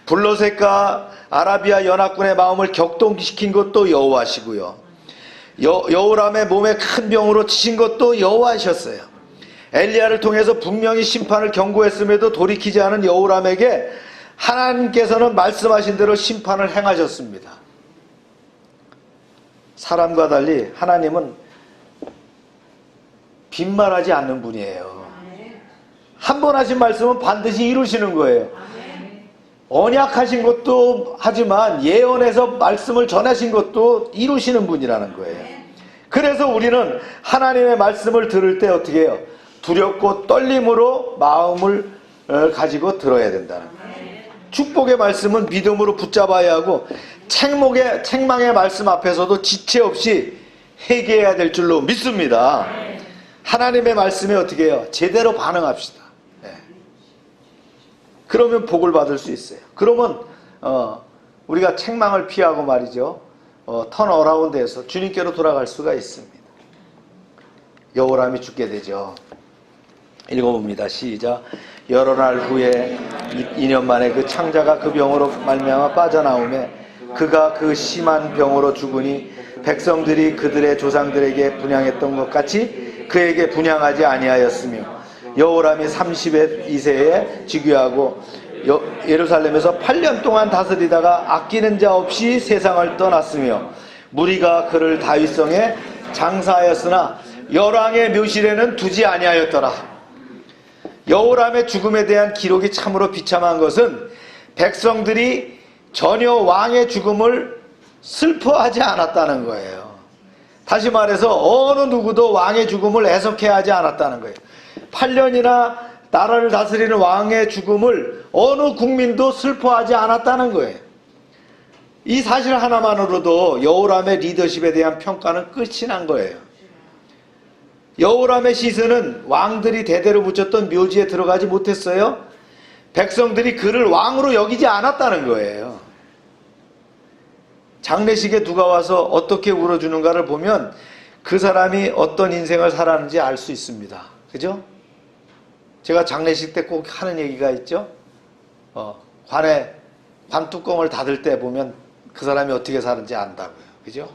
블레셋과 아라비아 연합군의 마음을 격동시킨 것도 여호와시고요. 여호람의 몸에 큰 병으로 치신 것도 여호와이셨어요. 엘리야를 통해서 분명히 심판을 경고했음에도 돌이키지 않은 여호람에게 하나님께서는 말씀하신 대로 심판을 행하셨습니다. 사람과 달리 하나님은 빈말하지 않는 분이에요. 한 번 하신 말씀은 반드시 이루시는 거예요. 언약하신 것도 하지만 예언해서 말씀을 전하신 것도 이루시는 분이라는 거예요. 그래서 우리는 하나님의 말씀을 들을 때 어떻게 해요? 두렵고 떨림으로 마음을 가지고 들어야 된다는 거예요. 축복의 말씀은 믿음으로 붙잡아야 하고 책망의 말씀 앞에서도 지체 없이 회개해야 될 줄로 믿습니다. 하나님의 말씀에 어떻게 해요? 제대로 반응합시다. 그러면 복을 받을 수 있어요. 그러면 우리가 책망을 피하고 말이죠. 턴어라운드해서 주님께로 돌아갈 수가 있습니다. 여호람이 죽게 되죠. 읽어봅니다. 시작. 여러 날 후에 2년 만에 그 창자가 그 병으로 말미암아 빠져나오매 그가 그 심한 병으로 죽으니 백성들이 그들의 조상들에게 분향했던 것 같이 그에게 분향하지 아니하였으며 여호람이 32세에 즉위하고 예루살렘에서 8년 동안 다스리다가 아끼는 자 없이 세상을 떠났으며 무리가 그를 다윗성에 장사하였으나 열왕의 묘실에는 두지 아니하였더라. 여호람의 죽음에 대한 기록이 참으로 비참한 것은 백성들이 전혀 왕의 죽음을 슬퍼하지 않았다는 거예요. 다시 말해서 어느 누구도 왕의 죽음을 애석해 하지 않았다는 거예요. 8년이나 나라를 다스리는 왕의 죽음을 어느 국민도 슬퍼하지 않았다는 거예요. 이 사실 하나만으로도 여호람의 리더십에 대한 평가는 끝이 난 거예요. 여호람의 시선은 왕들이 대대로 붙였던 묘지에 들어가지 못했어요. 백성들이 그를 왕으로 여기지 않았다는 거예요. 장례식에 누가 와서 어떻게 울어주는가를 보면 그 사람이 어떤 인생을 살았는지 알 수 있습니다. 그죠? 제가 장례식 때 꼭 하는 얘기가 있죠. 관 뚜껑을 닫을 때 보면 그 사람이 어떻게 사는지 안다고요. 그죠?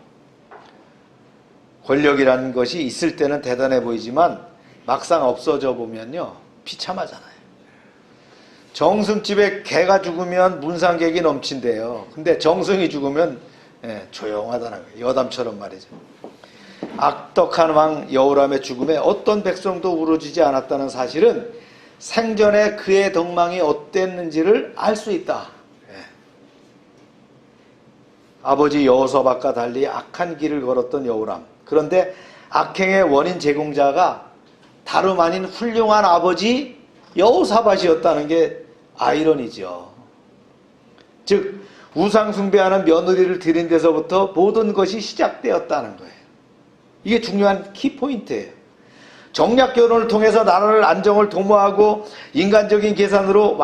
권력이라는 것이 있을 때는 대단해 보이지만 막상 없어져 보면요 비참하잖아요. 정승집에 개가 죽으면 문상객이 넘친대요. 근데 정승이 죽으면 조용하다는 거예요. 여담처럼 말이죠. 악덕한 왕 여호람의 죽음에 어떤 백성도 울어주지 않았다는 사실은 생전에 그의 덕망이 어땠는지를 알 수 있다. 아버지 여호사밧과 달리 악한 길을 걸었던 여호람. 그런데 악행의 원인 제공자가 다름 아닌 훌륭한 아버지 여호사밧이었다는 게 아이러니죠. 즉 우상 숭배하는 며느리를 들인 데서부터 모든 것이 시작되었다는 거예요. 이게 중요한 키포인트예요. 정략 결혼을 통해서 나라를 안정을 도모하고 인간적인 계산으로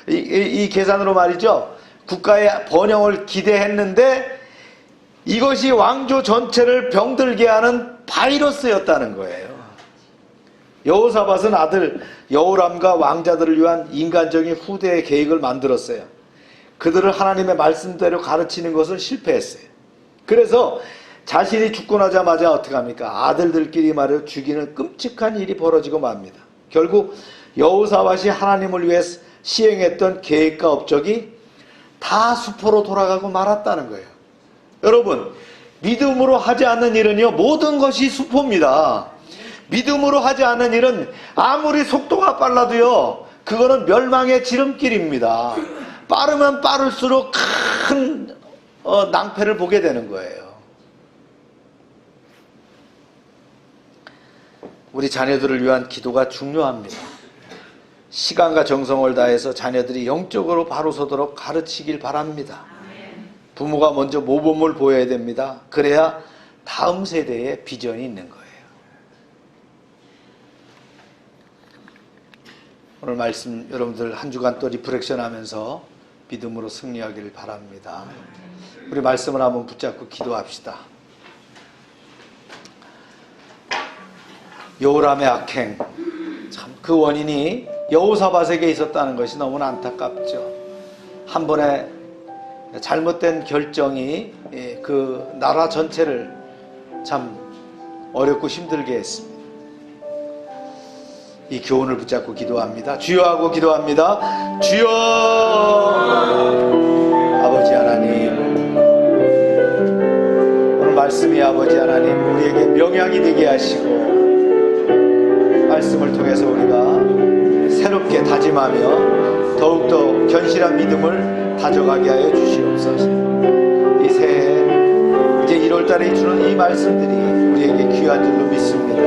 이 계산으로 말이죠. 국가의 번영을 기대했는데 이것이 왕조 전체를 병들게 하는 바이러스였다는 거예요. 여호사밧은 아들 여호람과 왕자들을 위한 인간적인 후대의 계획을 만들었어요. 그들을 하나님의 말씀대로 가르치는 것은 실패했어요. 그래서 자신이 죽고 나자마자 어떻게 합니까? 아들들끼리 말을 죽이는 끔찍한 일이 벌어지고 맙니다. 결국 여호사밧이 하나님을 위해 시행했던 계획과 업적이 다 수포로 돌아가고 말았다는 거예요. 여러분, 믿음으로 하지 않는 일은요 모든 것이 수포입니다. 믿음으로 하지 않는 일은 아무리 속도가 빨라도요 그거는 멸망의 지름길입니다. 빠르면 빠를수록 큰 낭패를 보게 되는 거예요. 우리 자녀들을 위한 기도가 중요합니다. 시간과 정성을 다해서 자녀들이 영적으로 바로 서도록 가르치길 바랍니다. 부모가 먼저 모범을 보여야 됩니다. 그래야 다음 세대에 비전이 있는 거예요. 오늘 말씀 여러분들 한 주간 또 리프렉션 하면서 믿음으로 승리하기를 바랍니다. 우리 말씀을 한번 붙잡고 기도합시다. 여호람의 악행, 참 그 원인이 여호사밧에게 있었다는 것이 너무나 안타깝죠. 한 번의 잘못된 결정이 그 나라 전체를 참 어렵고 힘들게 했습니다. 이 교훈을 붙잡고 기도합니다. 주여 하고 기도합니다. 주여. 아버지 하나님, 오늘 말씀이 아버지 하나님 우리에게 명약이 되게 하시고 말씀을 통해서 우리가 새롭게 다짐하며 더욱더 견실한 믿음을 다져가게 하여 주시옵소서. 이 새해 이제 1월달에 주는 이 말씀들이 우리에게 귀한 줄로 믿습니다.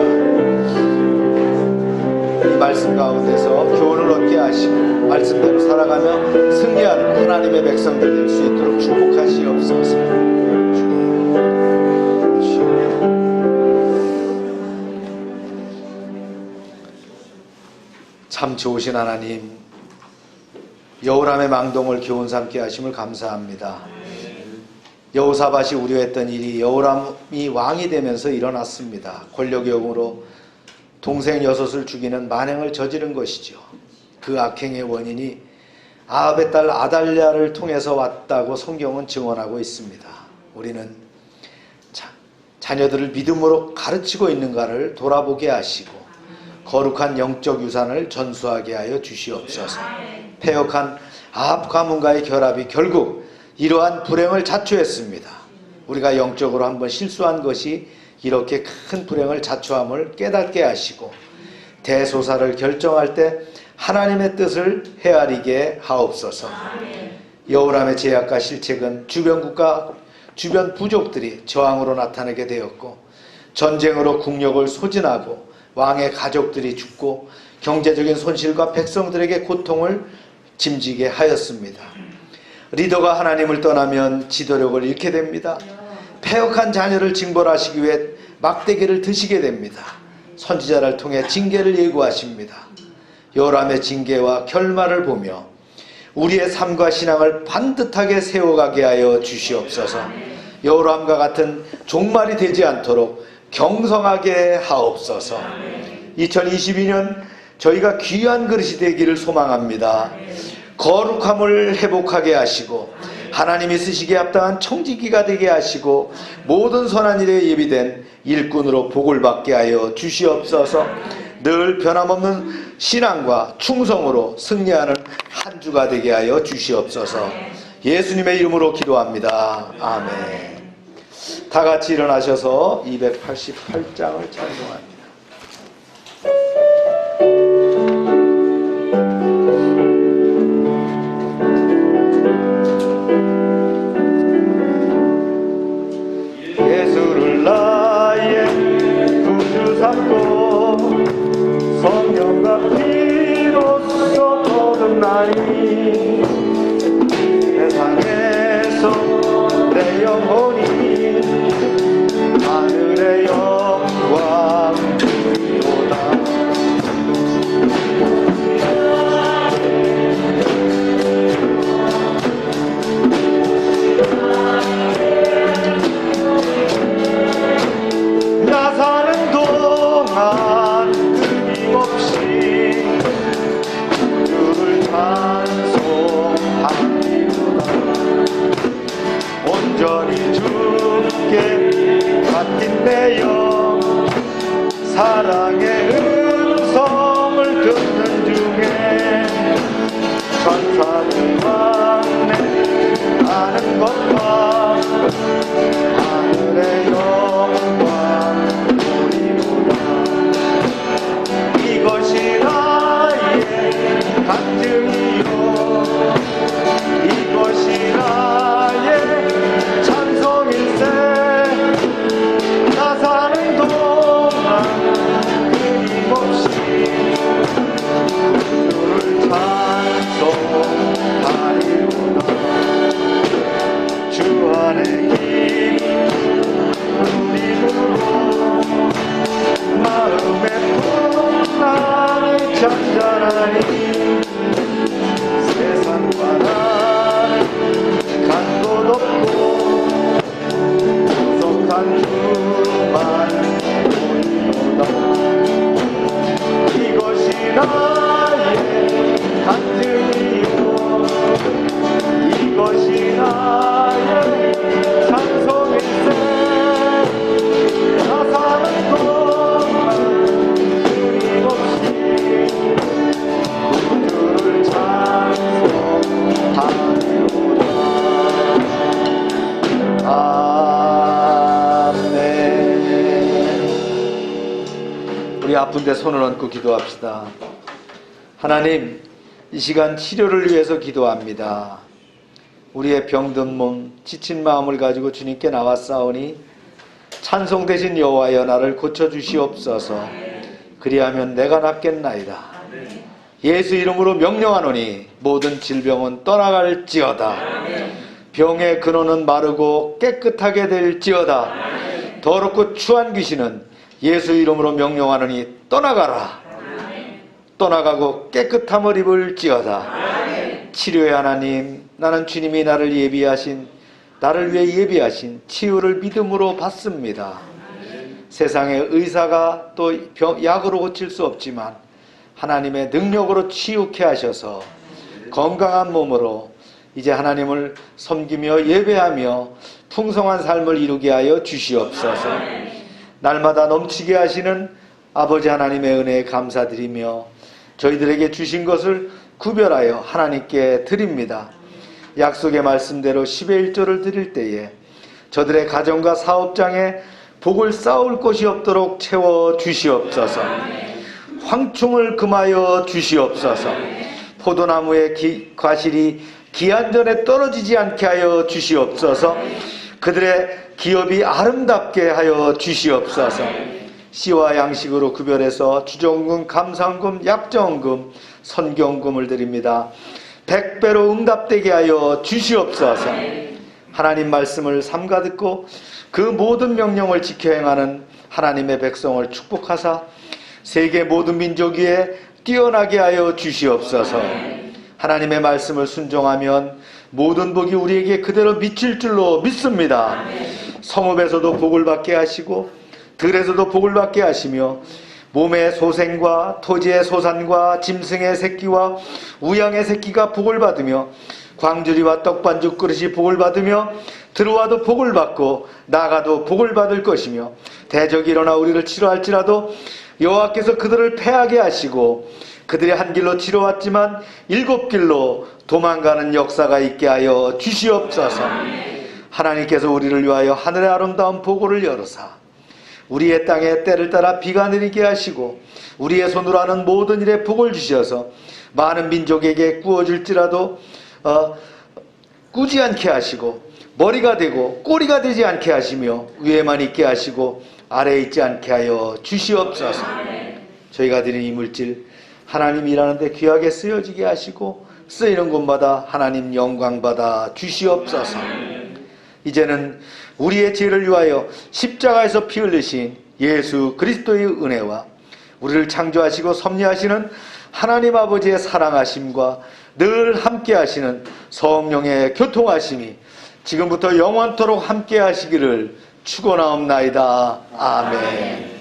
이 말씀 가운데서 교훈을 얻게 하시고 말씀대로 살아가며 승리하는 하나님의 백성들 될 수 있도록 축복하시옵소서. 참 좋으신 하나님, 여호람의 망동을 교훈 삼게 하심을 감사합니다. 여호사밧이 우려했던 일이 여호람이 왕이 되면서 일어났습니다. 권력욕으로 동생 6을 죽이는 만행을 저지른 것이죠. 그 악행의 원인이 아합의 딸 아달랴를 통해서 왔다고 성경은 증언하고 있습니다. 우리는 자녀들을 믿음으로 가르치고 있는가를 돌아보게 하시고 거룩한 영적 유산을 전수하게 하여 주시옵소서. 패역한 아합 가문과의 결합이 결국 이러한 불행을 자초했습니다. 우리가 영적으로 한번 실수한 것이 이렇게 큰 불행을 자초함을 깨닫게 하시고 대소사를 결정할 때 하나님의 뜻을 헤아리게 하옵소서. 여호람의 제약과 실책은 주변 국가, 주변 부족들이 저항으로 나타나게 되었고 전쟁으로 국력을 소진하고 왕의 가족들이 죽고 경제적인 손실과 백성들에게 고통을 짐지게 하였습니다. 리더가 하나님을 떠나면 지도력을 잃게 됩니다. 패역한 자녀를 징벌하시기 위해 막대기를 드시게 됩니다. 선지자를 통해 징계를 예고하십니다. 여호람의 징계와 결말을 보며 우리의 삶과 신앙을 반듯하게 세워가게 하여 주시옵소서. 여호람과 같은 종말이 되지 않도록 경성하게 하옵소서. 2022년 저희가 귀한 그릇이 되기를 소망합니다. 거룩함을 회복하게 하시고 하나님이 쓰시기에 합당한 청지기가 되게 하시고 모든 선한 일에 예비된 일꾼으로 복을 받게 하여 주시옵소서. 늘 변함없는 신앙과 충성으로 승리하는 한 주가 되게 하여 주시옵소서. 예수님의 이름으로 기도합니다. 아멘. 다 같이 일어나셔서 288장을 찬송합니다. 예수를 나의 구주 삼고 성령과 피로써 거듭나니 세상에서 내 영혼이 하늘의 영광 주리로다. 나 사는 동안 끊임없이 주를 찬송하리로다. 온전히 주께 맡긴 내 영 사랑의 음성을 듣는 중에 천사들 만내 아는 것과 하늘의 영광 우리보다 이것이 나의 간증이요 이것이 나의 찬송일세. 나 사는 동안 끊임없이 주를 찬송하리로다. 주 안에 기쁨 누리므로 마음의 풍랑이 잔잔하니 세상과 나는 간 곳 없고 구속한 주만 보이노다. 이것이 아픈데 손을 얹고 기도합시다. 하나님, 이 시간 치료를 위해서 기도합니다. 우리의 병든 몸, 지친 마음을 가지고 주님께 나왔사오니 찬송 대신 여호와여 나를 고쳐주시옵소서. 그리하면 내가 낫겠나이다. 예수 이름으로 명령하노니 모든 질병은 떠나갈지어다. 병의 근원은 마르고 깨끗하게 될지어다. 더럽고 추한 귀신은 예수 이름으로 명령하노니 떠나가라. 떠나가고 깨끗함을 입을지어다. 치료의 하나님, 나는 주님이 나를 위해 예비하신 치유를 믿음으로 받습니다. 세상의 의사가 또 약으로 고칠 수 없지만 하나님의 능력으로 치유케 하셔서 건강한 몸으로 이제 하나님을 섬기며 예배하며 풍성한 삶을 이루게 하여 주시옵소서. 날마다 넘치게 하시는 아버지 하나님의 은혜에 감사드리며 저희들에게 주신 것을 구별하여 하나님께 드립니다. 약속의 말씀대로 10의 1조를 드릴 때에 저들의 가정과 사업장에 복을 쌓을 곳이 없도록 채워 주시옵소서. 황충을 금하여 주시옵소서. 포도나무의 과실이 기한 전에 떨어지지 않게 하여 주시옵소서. 그들의 기업이 아름답게 하여 주시옵소서. 씨와 양식으로 구별해서 주정금, 감상금, 약정금, 선경금을 드립니다. 100배로 응답되게 하여 주시옵소서. 하나님 말씀을 삼가 듣고 그 모든 명령을 지켜 행하는 하나님의 백성을 축복하사 세계 모든 민족 위에 뛰어나게 하여 주시옵소서. 하나님의 말씀을 순종하면 모든 복이 우리에게 그대로 미칠 줄로 믿습니다. 성읍에서도 복을 받게 하시고 들에서도 복을 받게 하시며 몸의 소생과 토지의 소산과 짐승의 새끼와 우양의 새끼가 복을 받으며 광주리와 떡반죽 그릇이 복을 받으며 들어와도 복을 받고 나가도 복을 받을 것이며 대적이 일어나 우리를 치료할지라도 여호와께서 그들을 패하게 하시고 그들이 한 길로 치러왔지만 7길로 도망가는 역사가 있게 하여 주시옵소서. 하나님께서 우리를 위하여 하늘의 아름다운 보고를 열으사 우리의 땅에 때를 따라 비가 내리게 하시고 우리의 손으로 하는 모든 일에 복을 주셔서 많은 민족에게 구워줄지라도 꾸지 않게 하시고 머리가 되고 꼬리가 되지 않게 하시며 위에만 있게 하시고 아래에 있지 않게 하여 주시옵소서. 저희가 드린 이 물질 하나님 일하는 데 귀하게 쓰여지게 하시고 쓰이는 곳마다 하나님 영광 받아 주시옵소서. 이제는 우리의 죄를 위하여 십자가에서 피 흘리신 예수 그리스도의 은혜와 우리를 창조하시고 섭리하시는 하나님 아버지의 사랑하심과 늘 함께 하시는 성령의 교통하심이 지금부터 영원토록 함께 하시기를 축원하옵나이다. 아멘.